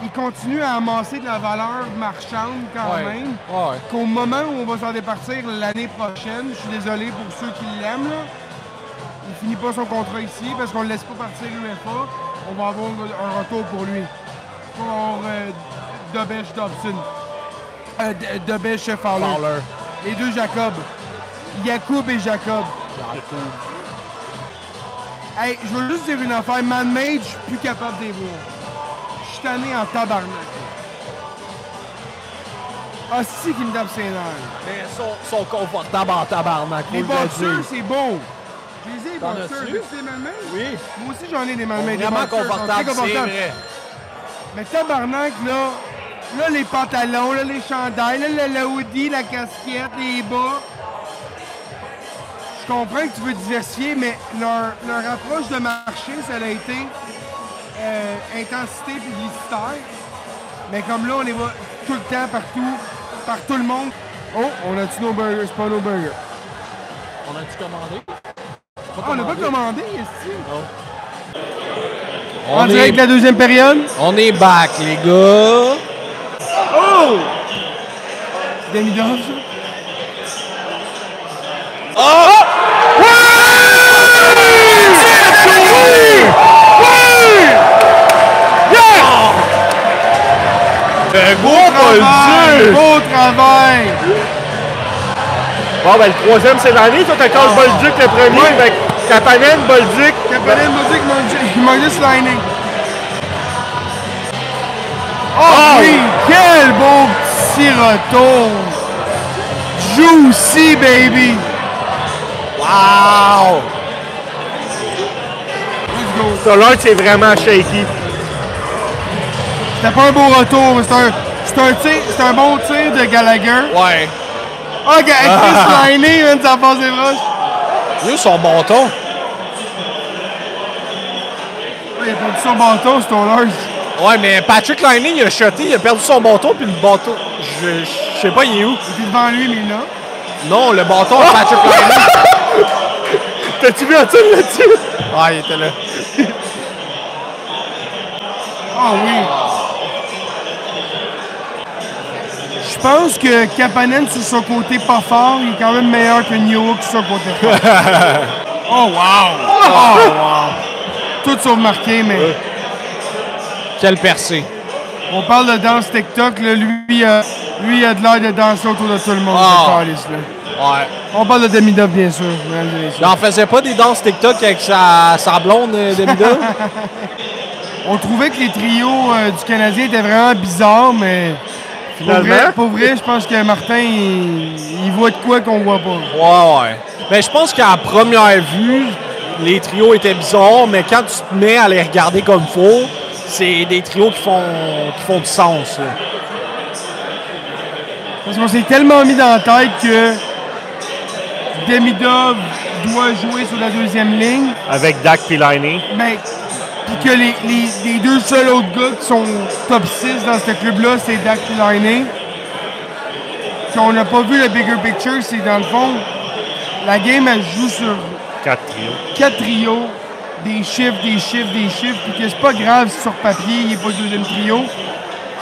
il continue à amasser de la valeur marchande quand même. Ouais. Qu'au moment où on va s'en départir l'année prochaine, je suis désolé pour ceux qui l'aiment, là, il finit pas son contrat ici parce qu'on le laisse pas partir l'UFA. On va avoir un retour pour lui. Pour Dobèche Dobson. Dobèche Fowler. Les deux Jacob. Yacoub et Jacob. Hey, je veux juste dire une affaire. Man-made, je suis plus capable de les voir. Je suis tanné en tabarnak. Ah, si qui me tape ses nerfs. Mais ils sont confortables en tabarnak. Les boxeurs, c'est beau. Je les ai, les T'en boxeurs. as-tu? C'est des man-made? Oui. Moi aussi, j'en ai des man-made. Vraiment des boxeurs, confortables, sont très c'est vrai. Mais tabarnak, là, les pantalons, là, les chandails, là, le hoodie, la casquette, les bas. Je comprends que tu veux diversifier, mais leur approche de marché, ça a été intensité publicitaire. Mais comme là, on les voit tout le temps, partout, par tout le monde. Oh, on a-tu nos burgers? C'est pas nos burgers. On a-tu commandé? On n'a pas commandé, ici. Non. On dirait que la deuxième période. On est back, les gars. Oh! C'est Demidov, ça? Oh! Beau travail! Bon, ben le troisième, c'est l'année. Toi, t'as cassé Bolduc le premier. Fait que Kapanen, Bolduc. Kapanen, Bolduc, il manque juste lining. Oh oui! Quel beau petit retour! Juicy, baby! Wow! Ça, là, c'est vraiment shaky. C'était pas un beau retour, mais c'est un bon tir de Gallagher. Ouais. Oh, Chris Liney, man, ça passe des roches. Ils sont bon ton. Ouais, il a perdu son bâton, Stolars. Ouais, mais Patrick Laine, il a shoté, il a perdu son bâton, puis le bâton, je sais pas, il est où? Il était devant lui, mais là. Non, le bâton de Patrick Laine. T'as-tu vu Antoine là-dessus? Ah, il était là. Ah oui. Je pense que Kapanen, sur son côté pas fort, il est quand même meilleur que Nioh sur son côté fort. Oh wow! Oh wow! Tout sauf marqué, mais... Quelle percée. On parle de danse TikTok, là. Lui, il a de l'air de danser autour de tout le monde. Ouais. On parle de Demidov, bien sûr. Il n'en faisait pas des danses TikTok avec sa blonde, Demidov? On trouvait que les trios du Canadien étaient vraiment bizarres, mais... Finalement? Pour vrai, je pense que Martin, il voit de quoi qu'on voit pas. Ouais. Mais je pense qu'à première vue, les trios étaient bizarres, mais quand tu te mets à les regarder comme faut, c'est des trios qui font du sens. Là. Parce qu'on s'est tellement mis dans la tête que Demidov doit jouer sur la deuxième ligne. Avec Dak et Laine. Ben, puis que les deux seuls autres gars qui sont top 6 dans ce club-là, c'est Dak et Laine. Qu'on n'a pas vu le bigger picture, c'est dans le fond, la game, elle joue sur 4 trios, des chiffres, puis que c'est pas grave si sur papier, il n'est pas le deuxième trio.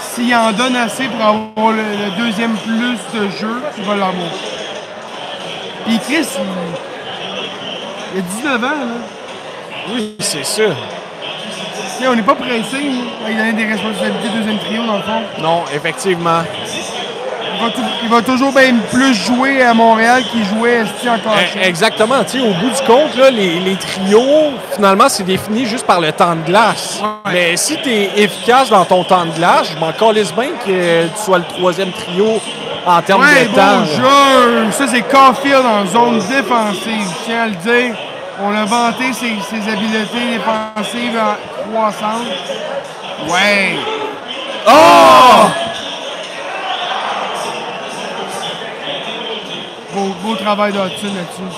S'il en donne assez pour avoir le deuxième plus de jeu, il va l'avoir. Puis Chris, il a 19 ans, là. Oui, c'est ça. T'sais, on n'est pas pressé, à lui donner des responsabilités deuxième trio, dans le fond. Non, effectivement. Il va toujours bien plus jouer à Montréal qu'il jouait encore. Exactement. Tu sais, au bout du compte, là, les trios, finalement, c'est défini juste par le temps de glace. Ouais. Mais si tu es efficace dans ton temps de glace, je m'en calisse bien que tu sois le troisième trio en termes de temps. Jeu. Ça, c'est Caulfield en zone défensive. Je tiens à le dire. On a vanté ses habiletés défensives croissantes. Ouais. Oh! Beau travail d'Hudson là-dessus.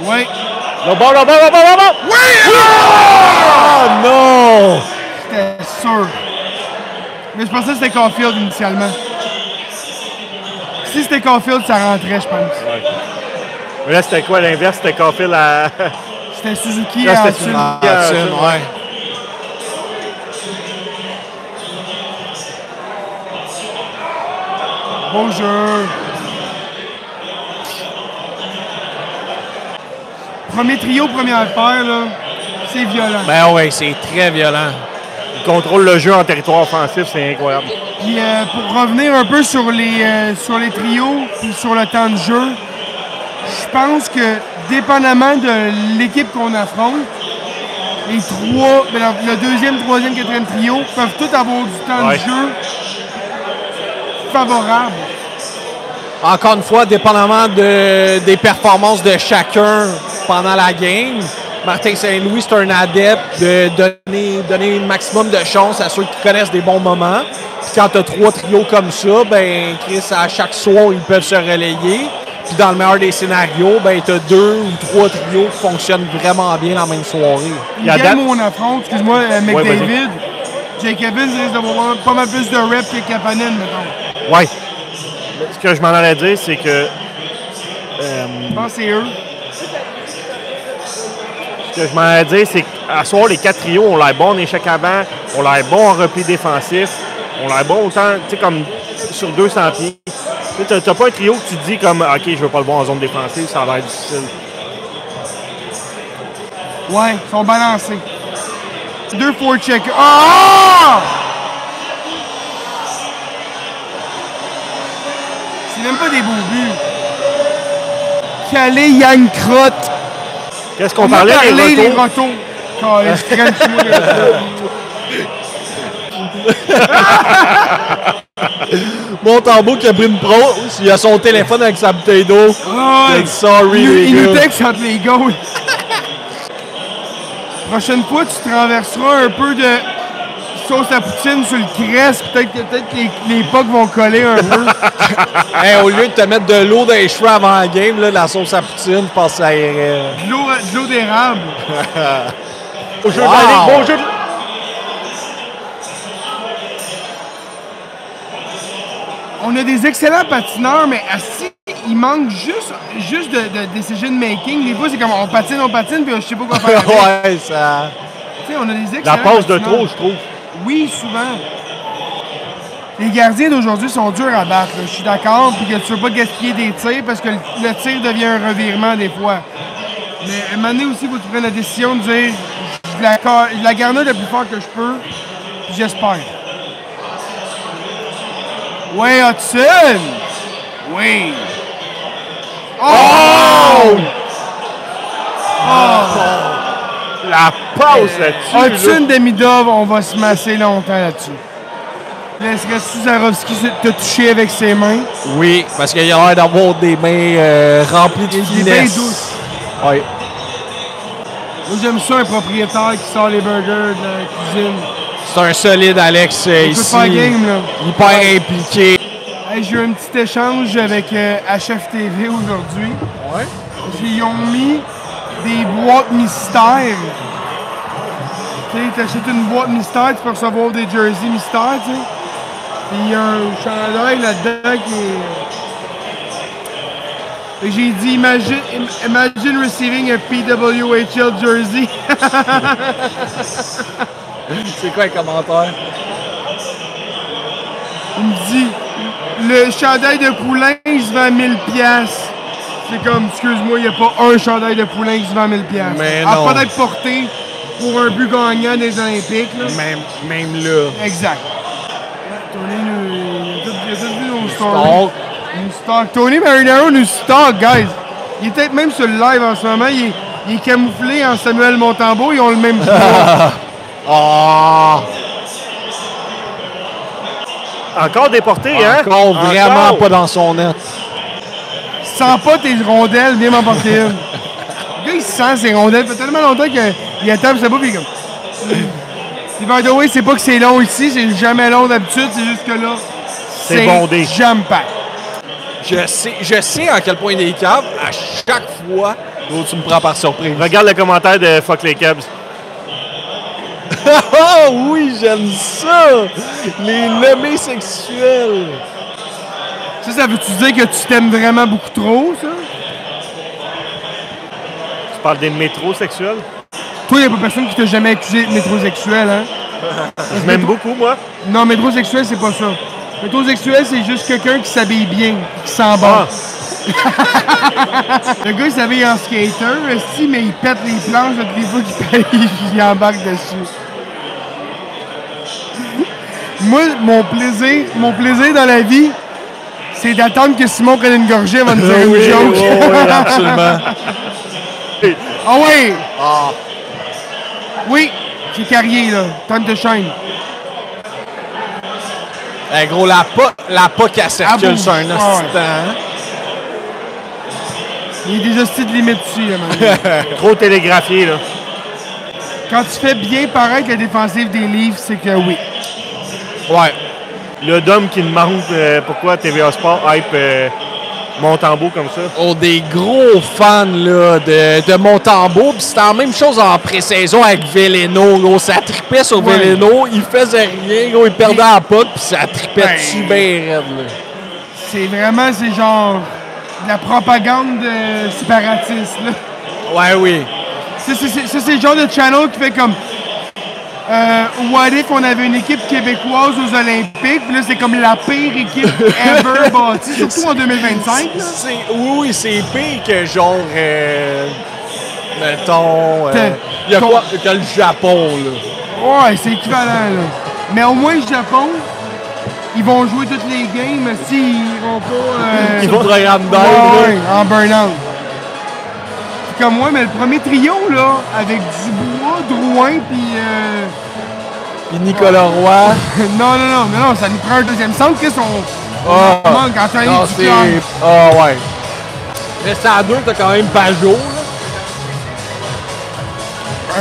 Oui. Le bon! Oui! Oh non! C'était sûr. Mais je pensais que c'était Caulfield initialement. Si c'était Caulfield, ça rentrait, je pense. Ouais. Mais là, c'était quoi l'inverse? C'était Caulfield à... C'était Suzuki à Hudson. Ouais. Bon jeu. Premier trio, première paire, là, c'est violent. Ben oui, c'est très violent. Il contrôle le jeu en territoire offensif, c'est incroyable. Puis pour revenir un peu sur les trios puis sur le temps de jeu, je pense que dépendamment de l'équipe qu'on affronte, les trois, le deuxième, troisième, quatrième trio peuvent tous avoir du temps de jeu favorable. Encore une fois, dépendamment des performances de chacun pendant la game, Martin Saint-Louis, c'est un adepte de donner le maximum de chance à ceux qui connaissent des bons moments. Puis quand tu as trois trios comme ça, ben Chris, à chaque soir, ils peuvent se relayer. Puis dans le meilleur des scénarios, ben tu as 2 ou 3 trios qui fonctionnent vraiment bien la même soirée. La game où on affronte, excuse-moi, McDavid, Jake Evans risque d'avoir pas mal plus de reps que Kapanen, mettons. Ouais. Ce que je m'en allais dire, c'est que... je pense que c'est eux. Ce que je m'en allais dire, c'est qu'à soir, les 4 trios, on l'air bon en échec avant, on l'air bon en repli défensif, on l'air bon autant, tu sais, comme sur 200 pieds. Tu n'as pas un trio que tu te dis comme, OK, je veux pas le voir en zone défensive, ça va être difficile. Ouais, ils sont balancés. 2 forecheck. Ah! C'est même pas des beaux buts. Calé Yann Crotte. Qu'est-ce qu'on parlait les retours? Montembeault qui a pris une pro, il a son téléphone avec sa bouteille d'eau. Il a dit sorry, il nous texte entre les goals. Prochaine fois, tu traverseras un peu de sauce à poutine sur le crest, peut-être que les pucks vont coller un peu. Hey, au lieu de te mettre de l'eau dans les cheveux avant la game, là, la sauce à poutine, je pense que ça irait. De l'eau d'érable. Au jeu de la Ligue, bon jeu de... On a des excellents patineurs, mais assis, il manque juste de decision making. Des fois, c'est comme on patine, puis je sais pas quoi faire avec. Ouais, ça... Tu sais, on a des excellents La passe de patineurs. trop, je trouve. Oui, souvent. Les gardiens d'aujourd'hui sont durs à battre. Là. Je suis d'accord, puis que tu veux pas gaspiller des tirs parce que le tir devient un revirement des fois. Mais à un moment donné aussi, il faut que tu prennes la décision de dire je la garde le plus fort que je peux, puis j'espère. Ouais, Hudson! Oui! Oh! La passe là-dessus. Hudson Demidov, on va se masser longtemps là-dessus. Est-ce que Suzarowski t'a touché avec ses mains? Oui, parce qu'il a l'air d'avoir des mains remplies de Des mains finesse. douces. Oui. Moi, j'aime ça, un propriétaire qui sort les burgers de la cuisine. C'est un solide, Alex, Il peut ici. faire game, là. Hyper impliqué. Hey, j'ai eu un petit échange avec HFTV aujourd'hui. Ouais. Ils ont mis des boîtes mystères. Tu sais, t'achètes une boîte mystère, tu peux recevoir des jerseys mystères, tu sais. Puis il y a un chandail là-dedans qui est... Et j'ai dit, imagine receiving a PWHL jersey. C'est quoi le commentaire? Il me dit, le chandail de Poulain, il se vend 1000$. C'est comme, excuse-moi, il n'y a pas un chandail de Poulain qui se vend 1000$. Mais Ah, non. peut-être porté pour un but gagnant des Olympiques. Là. Même là. Exact. Tony, il a tout vu nos Stalk. stories. Nous stalk. Tony Marinaro nous stalk, guys. Il est peut-être même sur le live en ce moment. Il est camouflé en Samuel Montembeault. Ils ont le même poids. Ah! Encore déporté, hein? Encore vraiment Encore. pas dans son net. Sens pas tes rondelles, viens m'en porter une. Le gars, il sent ses rondelles. Ça fait tellement longtemps qu'il attend sa bouffe, puis il est comme... Puis, by the way, c'est pas que c'est long ici, c'est jamais long d'habitude, c'est juste que là, C'est bondé. jam-pack. Je sais à quel point il est câble. À chaque fois, oh, tu me prends par surprise. Regarde le commentaire de Fuck les Cubs. Oh oui, j'aime ça! Les nommés sexuels. Ça veut-tu dire que tu t'aimes vraiment beaucoup trop, ça? Tu parles des métrosexuels? Toi, il n'y a pas personne qui t'a jamais accusé de métrosexuel, hein? Je m'aime beaucoup, moi. Non, métrosexuel, c'est pas ça. Métrosexuel, c'est juste quelqu'un qui s'habille bien, qui sent bon. Ah. Le gars, il s'habille en skater, aussi, mais il pète les planches toutes les fois qu'il embarque dessus. Moi, mon plaisir dans la vie, c'est d'attendre que Simon prenne une gorgée avant de dire une joke. Oui, absolument. Ah ouais! Ah. Oui, c'est Carrier, là. Time to shine. Hey, gros, la POC à circule sur un instant. Il y a des hosties de limite dessus, là, man. Trop télégraphié, là. Quand tu fais bien paraître la défensive des Leafs, c'est que oui. Ouais. Le Dom qui demande pourquoi TVA Sport hype Montembeault comme ça. Oh, des gros fans là, de Montembeault. Puis c'était la même chose en pré-saison avec Veleno. Gros. Ça tripait sur Ouais. Veleno. Il faisait rien. Gros. Il perdait la POC. Puis ça tripait Ben, dessus bien raide. Là. C'est genre de la propagande séparatiste, là. Ouais, oui. Ça, c'est le genre de channel qui fait comme... what if on avait une équipe québécoise aux Olympiques, puis là, c'est comme la pire équipe ever bâtie, surtout en 2025. Là. Oui, c'est pire que genre... mettons... Il y a ton- quoi que le Japon, là. Ouais, c'est équivalent, là. Mais au moins, le Japon, ils vont jouer toutes les games, s'ils vont pas... Ils vont programme d'aide, ouais, là. en burn-out. Puis comme moi, mais le premier trio, là, avec Dubois, Drouin, puis... Puis Nicolas Roy. non, ça nous prend un deuxième centre, qu'est-ce qu'on manque quand t'as Non, un c'est... Ah, ouais. Mais c'est à deux, t'as quand même Pajot, là.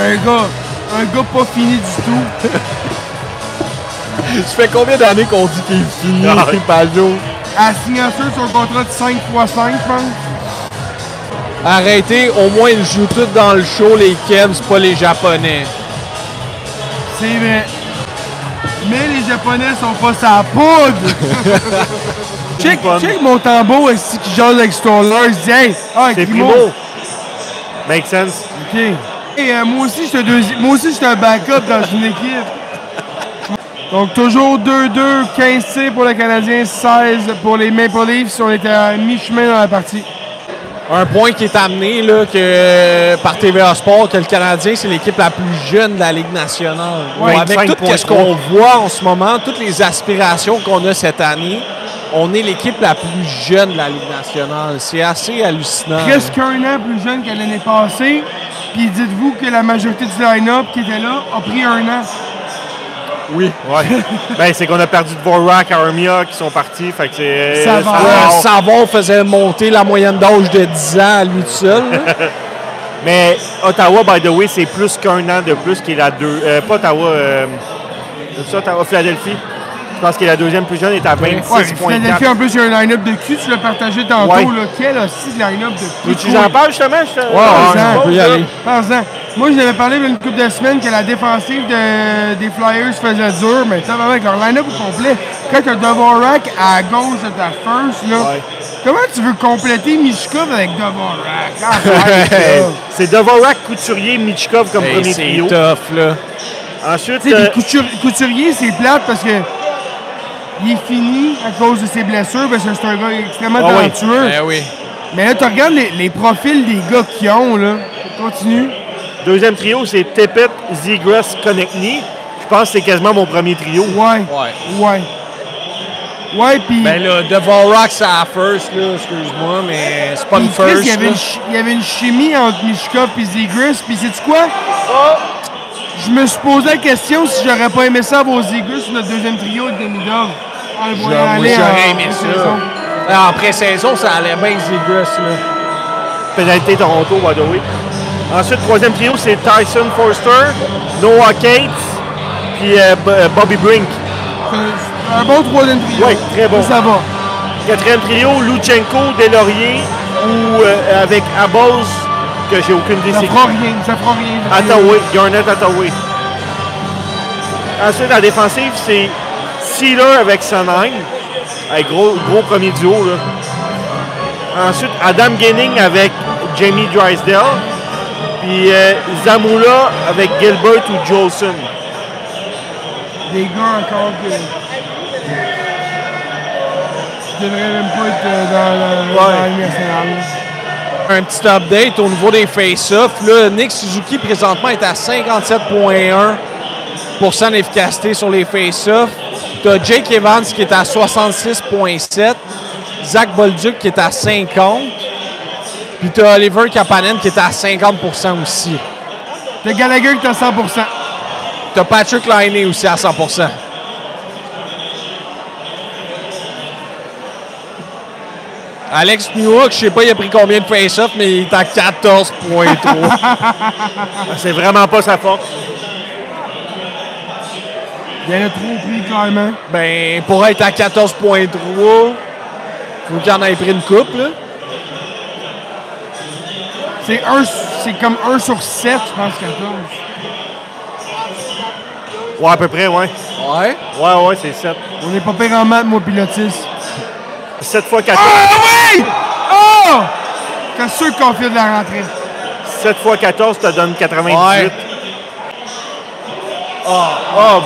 un gars pas fini du tout. Ça fait combien d'années qu'on dit qu'il est fini, Pajot? À la signature sur le contrat de 5 x 5, je pense. Arrêtez, au moins ils jouent tous dans le show, les Kevs, c'est pas les Japonais. C'est vrai. Mais les Japonais sont pas sa poudre! check mon tambour ici qui jase avec Stoller, il se dit hey, c'est Primo! Make sense. OK. Et moi aussi, je suis un backup dans une équipe. Donc, toujours 2-2, 15 tirs pour le Canadien, 16 pour les Maple Leafs. On était à mi-chemin dans la partie. Un point qui est amené là, par TVA Sport, que le Canadien, c'est l'équipe la plus jeune de la Ligue nationale. Ouais, avec tout ce qu'on voit en ce moment, toutes les aspirations qu'on a cette année, on est l'équipe la plus jeune de la Ligue nationale. C'est assez hallucinant. Presque un an plus jeune que l'année passée. Puis dites-vous que la majorité du line-up qui était là a pris un an. Oui, ouais. Ben, c'est qu'on a perdu Dvorak, Armia qui sont partis. Fait que c'est. Savon faisait monter la moyenne d'âge de 10 ans à lui tout seul. Mais Ottawa, by the way, c'est plus qu'un an de plus qu'il est la deux. Pas Ottawa, Ottawa, Philadelphie. Je pense que la deuxième plus jeune est à 26,4. Ouais, Philadelphie, en plus, il y a un line-up de cul, tu l'as partagé tantôt. Ouais. Là. Quel aussi de line-up de cul? Tu en parles justement? On peut y aller. Pense-en. Moi, je l'avais parlé il y a une couple de semaines que la défensive des Flyers faisait dur, mais avec leur line-up au complet, quand tu as Dvorak à gauche de ta first, là, comment tu veux compléter Michkov avec Dvorak? C'est Dvorak, Couturier, Michkov comme premier trio. C'est tough, là. Ensuite, Couturier, c'est plate parce que il est fini à cause de ses blessures, parce que c'est un gars extrêmement talentueux. Oui. Mais là, tu regardes les profils des gars qu'ils ont, là. Continue. Deuxième trio, c'est Tepet, Zegras, Konechny. Je pense que c'est quasiment mon premier trio. Ouais, puis... Ben là, Dvorak, c'est la first, là, excuse-moi, mais c'est pas une first. Il y avait une chimie entre Michkov et Zegras, puis sais-tu quoi? Je me suis posé la question si j'aurais pas aimé ça avoir Zegras sur notre deuxième trio avec Demidov. J'aurais aimé ça. En pré-saison, ça allait bien Zegras, là. Pénalité Toronto, by the way. Ensuite, troisième trio, c'est Tyson Forster, Noah Cates, puis Bobby Brink. Un bon troisième trio. Oui, très bon. Ça va. Quatrième trio, Luchenko, Deslauriers, ou avec Abos, que j'ai aucune idée. Ça fera rien. Attaway, Garnett Attaway. Ensuite, la défensive, c'est Sealer avec Sonheim. Avec gros premier duo, là. Ensuite, Adam Genning avec Jamie Drysdale. Puis Zamula avec Gilbert ou Jolson. Des gars encore que... Je devrais même pas être dans la Ligue nationale. Un petit update au niveau des face-offs. Nick Suzuki, présentement, est à 57,1% d'efficacité sur les face-offs. Tu as Jake Evans qui est à 66,7%. Zach Bolduc qui est à 50%. Puis tu as Oliver Kapanen qui est à 50% aussi. Tu as Gallagher qui est à 100%. Tu as Patrick Laine aussi à 100%. Alex Newhook, je sais pas il a pris combien de face-off, mais il est à 14,3. C'est vraiment pas sa force. Il y en a trop pris, clairement. Ben, pour être à 14,3, faut qu'il en ait pris une coupe, là. C'est comme 1 sur 7, je pense, 14. Ouais, à peu près, ouais. Ouais? Ouais, c'est 7. On n'est pas pire en maths, moi, pilotis. 7 fois 14. Ah oui! Oh! T'es sûr qu'on fait de la rentrée. 7 fois 14, ça te donne 98. Ouais.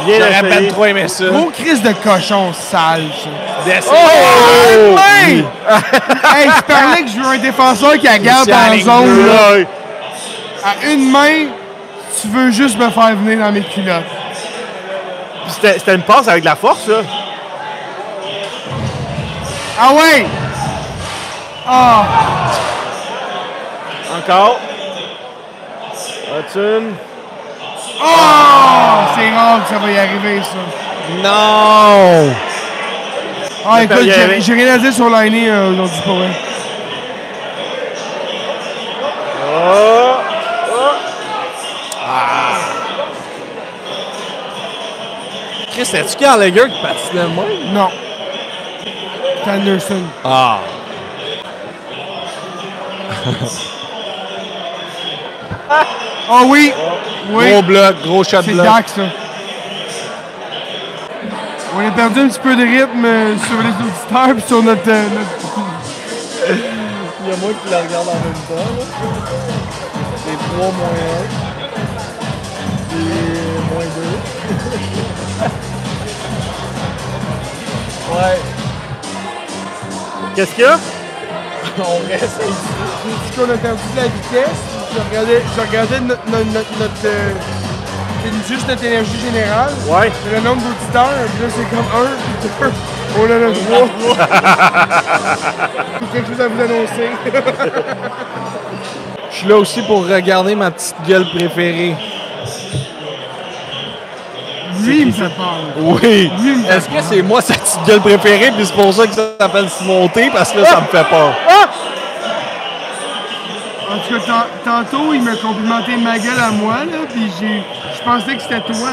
Bien J'aurais essayé. ben trop aimé ça. Gros crise de cochon sale, ça. Oh! Hey! Hey, je parlais que je veux un défenseur qui garde dans la zone, là. À une main, tu veux juste me faire venir dans mes culottes. C'était une passe avec de la force, là. Ah ouais! Ah! Encore. Hudson. Oh! C'est rare que ça va y arriver, ça. Non! Ah, écoute, j'ai rien à dire sur l'année aujourd'hui, pour vrai. Chris, Chris, c'était-tu Gallagher qui patinait le moins? Non. C'est Anderson. Ah. Ah oui! Oui. Gros bloc, gros shot C'est bloc. Dak, ça. On a perdu un petit peu de rythme sur les auditeurs puis sur notre... Il y a moi qui la regarde en même temps. Là. C'est 3 moins 1. Et moins 2. Ouais. Qu'est-ce qu'il y a? On reste ici. J'ai dit qu'on a perdu de la vitesse. Je regardais juste notre énergie générale. Ouais. Le nombre d'auditeurs, puis là c'est comme 1, 2, on en a 3. J'ai quelque chose à vous annoncer. Je suis là aussi pour regarder ma petite gueule préférée. Lui, il me fait peur. Oui. Est-ce que c'est moi sa petite gueule préférée, puis c'est pour ça que ça s'appelle Simon T, parce que là, ça me fait peur. En tout cas, tantôt, il m'a complimenté ma gueule à moi, là, puis je pensais que c'était toi.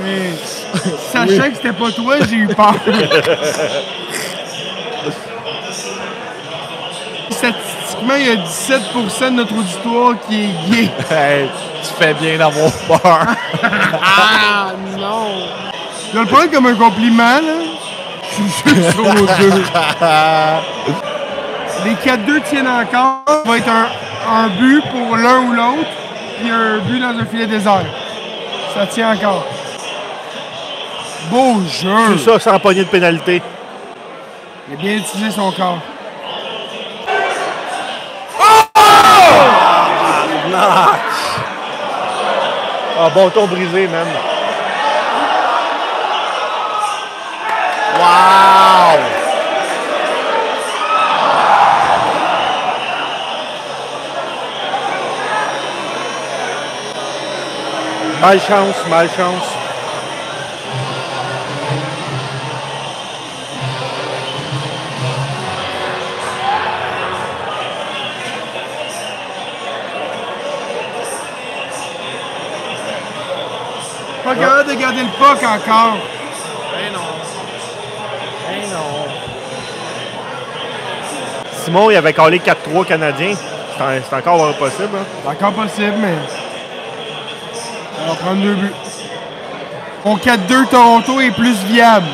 Mais sachant que c'était pas toi, j'ai eu peur. Statistiquement, il y a 17% de notre auditoire qui est gay. Hey, tu fais bien d'avoir peur. Ah non! Je vais le prendre comme un compliment, là. Je suis juste sur nos deux. Les 4-2 tiennent encore. Ça va être un but pour l'un ou l'autre, puis un but dans un filet désert. Ça tient encore. Beau jeu! Tout ça sans poignée de pénalité. Il a bien utilisé son corps. Ah, bâton brisé, man. Wow! Malchance, malchance. Pas capable de garder le puck encore. Eh non. Eh non. Simon, il avait collé 4-3 Canadiens. C'est encore possible. Hein? C'est encore possible, mais... On va prendre 2 buts. Mon 4-2 Toronto est plus viable.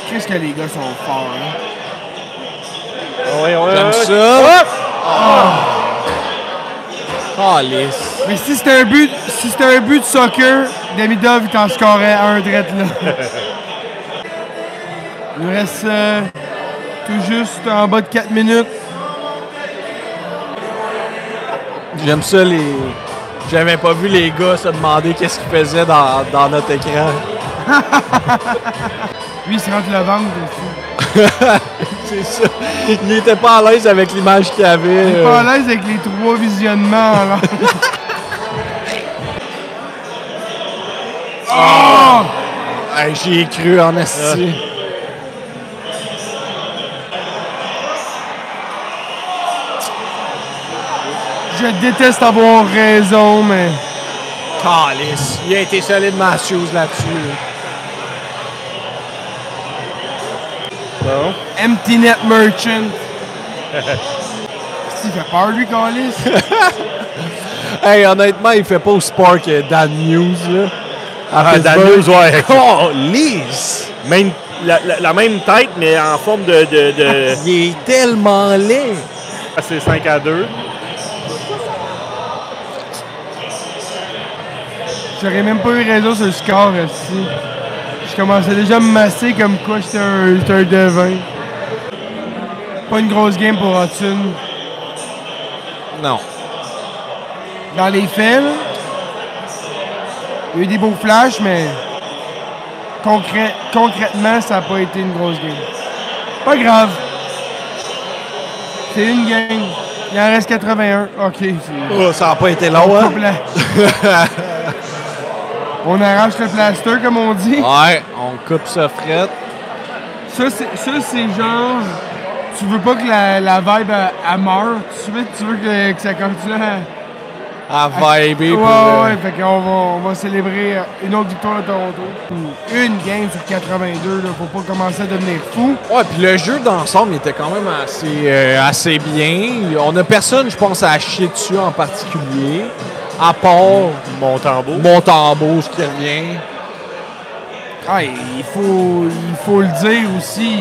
Qu'est-ce que les gars sont forts, hein? Ouais, J'aime ça. Oh, lisse. Mais si c'était un but de soccer, Demidov il t'en scorait un drette là. Il nous reste tout juste en bas de 4 minutes. J'aime ça, les... J'avais pas vu les gars se demander qu'est-ce qu'ils faisaient dans notre écran. Lui, il se rentre le ventre aussi. C'est ça. Il était pas à l'aise avec l'image qu'il avait. Il est pas à l'aise avec les 3 visionnements. Alors. Oh! Hey, j'y ai cru en esti. Je déteste avoir raison, mais... Calice. Il a été solide Matthews là-dessus. Bon. Empty Net Merchant. Il fait peur, lui, Calice. Hey, honnêtement, il fait pas au sport que Dan News, là. Dan News, ouais. Calice. Même, la même tête, mais en forme de... Il est tellement laid. C'est 5-2. J'aurais même pas eu raison sur le score aussi. Je commençais déjà à me masser comme quoi j'étais un devin. Pas une grosse game pour Hudson. Non. Dans les faits, là, il y a eu des beaux flashs, mais concrètement, ça n'a pas été une grosse game. Pas grave. C'est une game. Il en reste 81. OK. Oh, ça n'a pas été long, hein? On arrache le plaster, comme on dit. Ouais, on coupe ça frette. Ça, c'est genre... Tu veux pas que la vibe, elle meure. Tu veux que ça continue à vibrer. Ouais, fait qu'on va célébrer une autre victoire de Toronto. Une game sur 82, là, faut pas commencer à devenir fou. Ouais, puis le jeu d'ensemble était quand même assez bien. On a personne, je pense, à chier dessus en particulier, à part Montembeault, ce qui revient. Ah, il faut le dire aussi.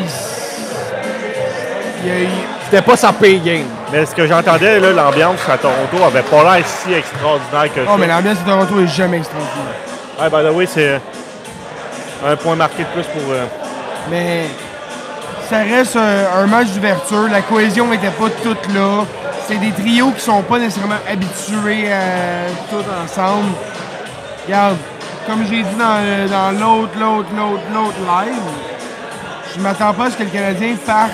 C'était pas sa pay game. Mais ce que j'entendais, là, l'ambiance à Toronto avait pas l'air si extraordinaire que ça. Oh, mais l'ambiance de Toronto est jamais extraordinaire. Ouais, by the way, c'est un point marqué de plus pour... Mais ça reste un match d'ouverture. La cohésion n'était pas toute là. C'est des trios qui sont pas nécessairement habitués à tout ensemble. Regarde, comme j'ai dit dans l'autre live, je m'attends pas à ce que le Canadien parte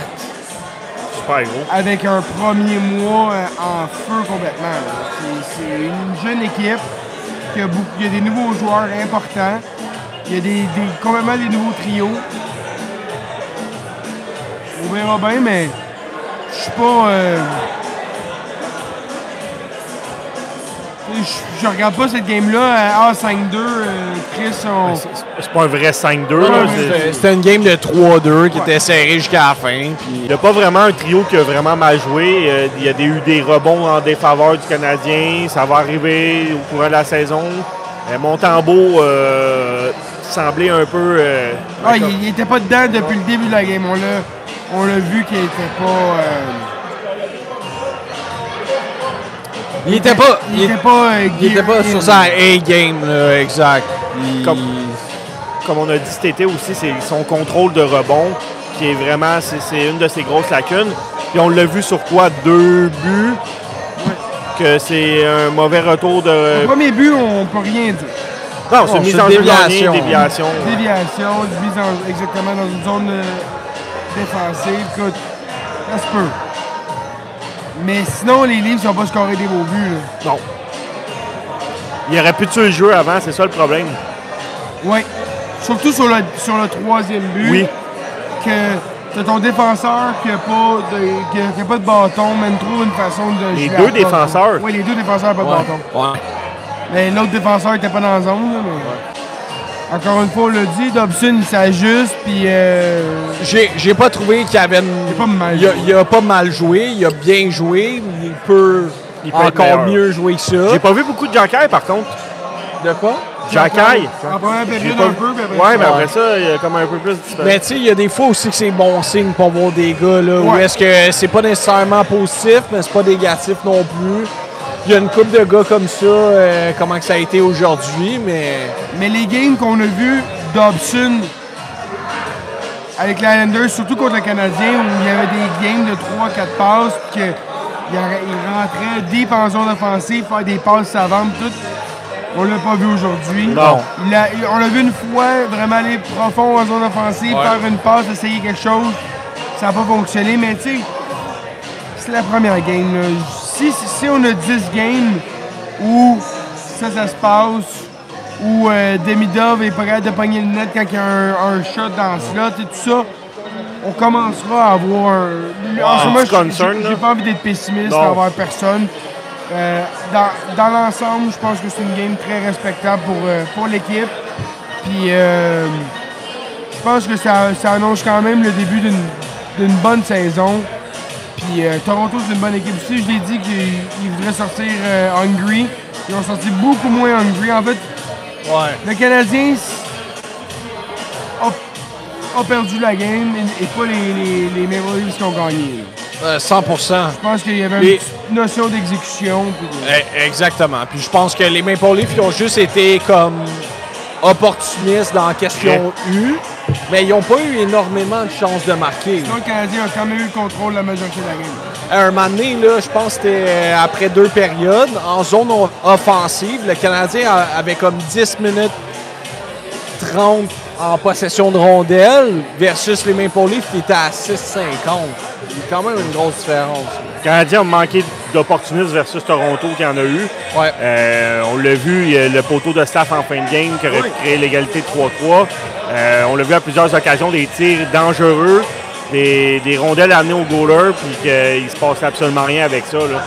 avec un premier mois en feu complètement. C'est une jeune équipe qui a il y a des nouveaux joueurs importants. Il y a complètement des nouveaux trios. On verra bien, mais je suis pas... Je regarde pas cette game-là. 5-2, Chris, c'est pas un vrai 5-2. C'était une game de 3-2 qui était serrée jusqu'à la fin. Il n'y a pas vraiment un trio qui a vraiment mal joué. Il y a eu des rebonds en défaveur du Canadien. Ça va arriver au courant de la saison. Montembeault semblait un peu... il n'était pas dedans depuis le début de la game. On l'a vu qu'il n'était pas... Il était pas sur sa A-game, là, exact. Comme on a dit cet été aussi, c'est son contrôle de rebond qui est vraiment, c'est une de ses grosses lacunes. Puis on l'a vu sur quoi? 2 buts, que c'est un mauvais retour de... Le premier but, on peut rien dire. Non, c'est une mise en jeu déviation. Déviation, exactement, dans une zone défensive. Écoute, ça se peut. Mais sinon, les Leafs n'ont pas scoré des beaux buts. Là. Non. Il aurait pu tuer le jeu avant, c'est ça le problème. Oui. Surtout sur le troisième but. Oui. Que t'as ton défenseur qui n'a pas de bâton, mais trouve une façon de les jouer. Les deux défenseurs. Oui, les deux défenseurs n'ont pas de bâton. Ouais. Mais l'autre défenseur n'était pas dans la zone. Là, mais... Encore une fois, on l'a dit, Dobson, il s'ajuste, puis... J'ai pas trouvé qu'il avait... Il a pas mal joué, il a bien joué, il peut encore mieux jouer que ça. J'ai pas vu beaucoup de Jacky, par contre. De quoi? Jacky. En première période, un peu, puis après mais après ça, il y a comme un peu plus... Mais tu sais, il y a des fois aussi que c'est bon signe pour voir des gars, là, où est-ce que c'est pas nécessairement positif, mais c'est pas négatif non plus. Il y a une couple de gars comme ça, comment que ça a été aujourd'hui, mais... Mais les games qu'on a vus, Dobson, avec les Islanders, surtout contre le Canadien, où il y avait des games de 3-4 passes, puis qu'il rentrait deep en zone offensive, faire des passes savantes, tout. On l'a pas vu aujourd'hui. Non. On l'a vu une fois, vraiment aller profond en zone offensive, faire une passe, essayer quelque chose. Ça n'a pas fonctionné, mais tu sais, c'est la première game, là. Si on a 10 games où ça se passe, où Demidov est prêt de pogner le net quand il y a un shot dans le slot et tout ça, on commencera à avoir en ce moment, j'ai pas envie d'être pessimiste envers personne. Dans l'ensemble, je pense que c'est une game très respectable pour l'équipe. Puis je pense que ça annonce quand même le début d'une bonne saison. Puis Toronto, c'est une bonne équipe aussi. Je l'ai dit qu'ils voudraient sortir Hungry. Ils ont sorti beaucoup moins Hungry. En fait, le Canadien a perdu la game et pas les Maple Leafs qui ont gagné. 100%. Je pense qu'il y avait une petite notion d'exécution. Exactement. Puis je pense que les Maple Leafs ont juste été comme opportunistes dans la question U, mais ils n'ont pas eu énormément de chances de marquer. Sinon, le Canadien a quand même eu le contrôle de la majorité de la game. Un moment donné, là, je pense que c'était après 2 périodes, en zone offensive, le Canadien avait comme 10 minutes 30 en possession de rondelles versus les Maple Leafs qui étaient à 6,50. Il y a quand même une grosse différence. Les Canadiens ont manqué d'opportunistes versus Toronto qui en a eu. Ouais. On l'a vu, il y a le poteau de staff en fin de game qui aurait pu créer l'égalité de 3-3. On l'a vu à plusieurs occasions, des tirs dangereux, des rondelles amenées au goaler, puis qu'il ne se passe absolument rien avec ça. Là.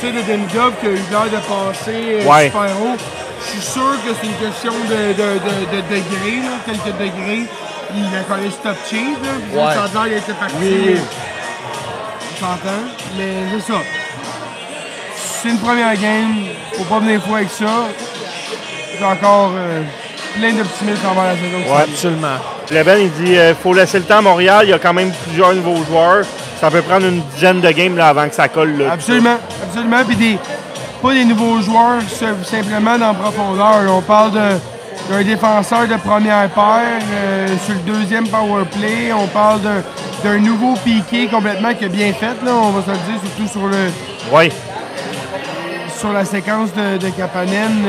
Tu sais, de Demidov qui a eu l'air de passer super haut. Je suis sûr que c'est une question de degrés, là, quelques degrés. Il a collé stop cheese, là. Ouais. Ça a l'air d'être parti. Oui. On s'entend. Mais c'est ça. C'est une première game. Faut pas venir fou avec ça. J'ai encore plein d'optimisme envers la saison. Oui, absolument. Leven, il dit faut laisser le temps à Montréal. Il y a quand même plusieurs nouveaux joueurs. Ça peut prendre une dizaine de games là, avant que ça colle. Là, absolument. Absolument. Puis pas des nouveaux joueurs simplement dans la profondeur. On parle d'un défenseur de première paire sur le deuxième power play. On parle d'un nouveau piqué complètement qui a bien fait, là, on va se le dire, surtout sur le. Oui. Sur la séquence de Kapanen,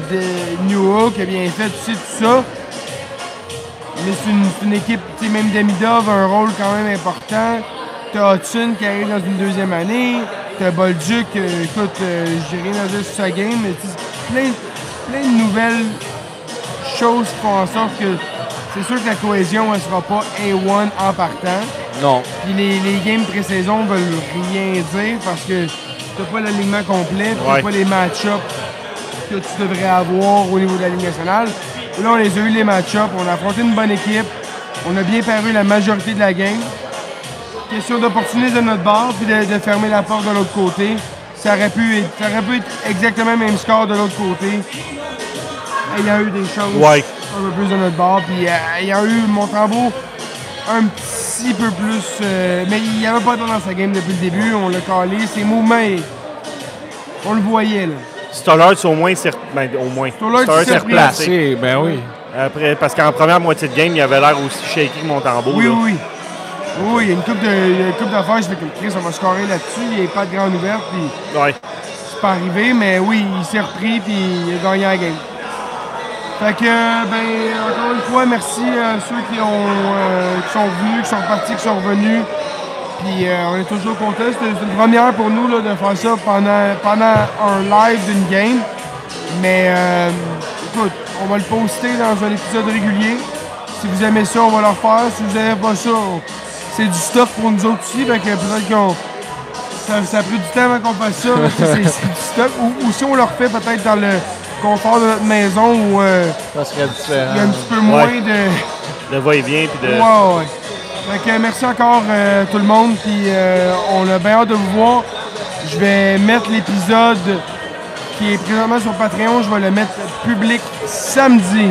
de Newhook, qui a bien fait aussi tout ça. Mais c'est une équipe, même Demidov a un rôle quand même important. T'as Hudson qui arrive dans une deuxième année. T'as Bolduc, écoute, j'ai rien à dire sur sa game, mais plein de nouvelles choses qui font en sorte que c'est sûr que la cohésion ne sera pas A1 en partant. Non. Puis les games pré-saison veulent rien dire parce que t'as pas l'alignement complet, t'as pas les match-ups que tu devrais avoir au niveau de la Ligue nationale. Là, on les a eu les match-ups, on a affronté une bonne équipe, on a bien paru la majorité de la game. Question d'opportunité de notre bord, puis de fermer la porte de l'autre côté. Ça aurait pu être exactement le même score de l'autre côté. Il y a eu des choses un peu plus de notre bord, puis il y a eu Montembeault un petit peu plus... mais il n'avait pas dans sa game depuis le début, on l'a calé. Ses mouvements, on le voyait, là. Stollard, au moins, s'est replacé. Ben oui. Après, parce qu'en première moitié de game, il avait l'air aussi shaky que Montembeault. Oui. Oui, il y a une coupe d'affaires, je fais comme Chris, on va scorer là-dessus, il n'y a pas de grande ouverte, puis c'est pas arrivé, mais oui, il s'est repris, puis il a gagné la game. Fait que, encore une fois, merci à ceux qui sont venus, qui sont repartis, qui sont revenus. Puis on est toujours contents. C'est une première pour nous là, de faire ça pendant un live d'une game. Mais écoute, on va le poster dans un épisode régulier. Si vous aimez ça, on va le refaire. Si vous n'aimez pas ça, c'est du stock pour nous autres aussi. Fait que peut-être qu'on. Ça a pris du temps avant qu'on fasse ça. C'est du stock. Ou si on le refait peut-être dans le confort de notre maison où ça serait différent. Il y a un petit peu moins de. De va-et-vient puis de. Ouais. Fait que merci encore tout le monde. Puis on a bien hâte de vous voir. Je vais mettre l'épisode qui est présentement sur Patreon. Je vais le mettre public samedi.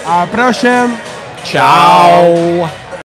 À la prochaine. Ciao.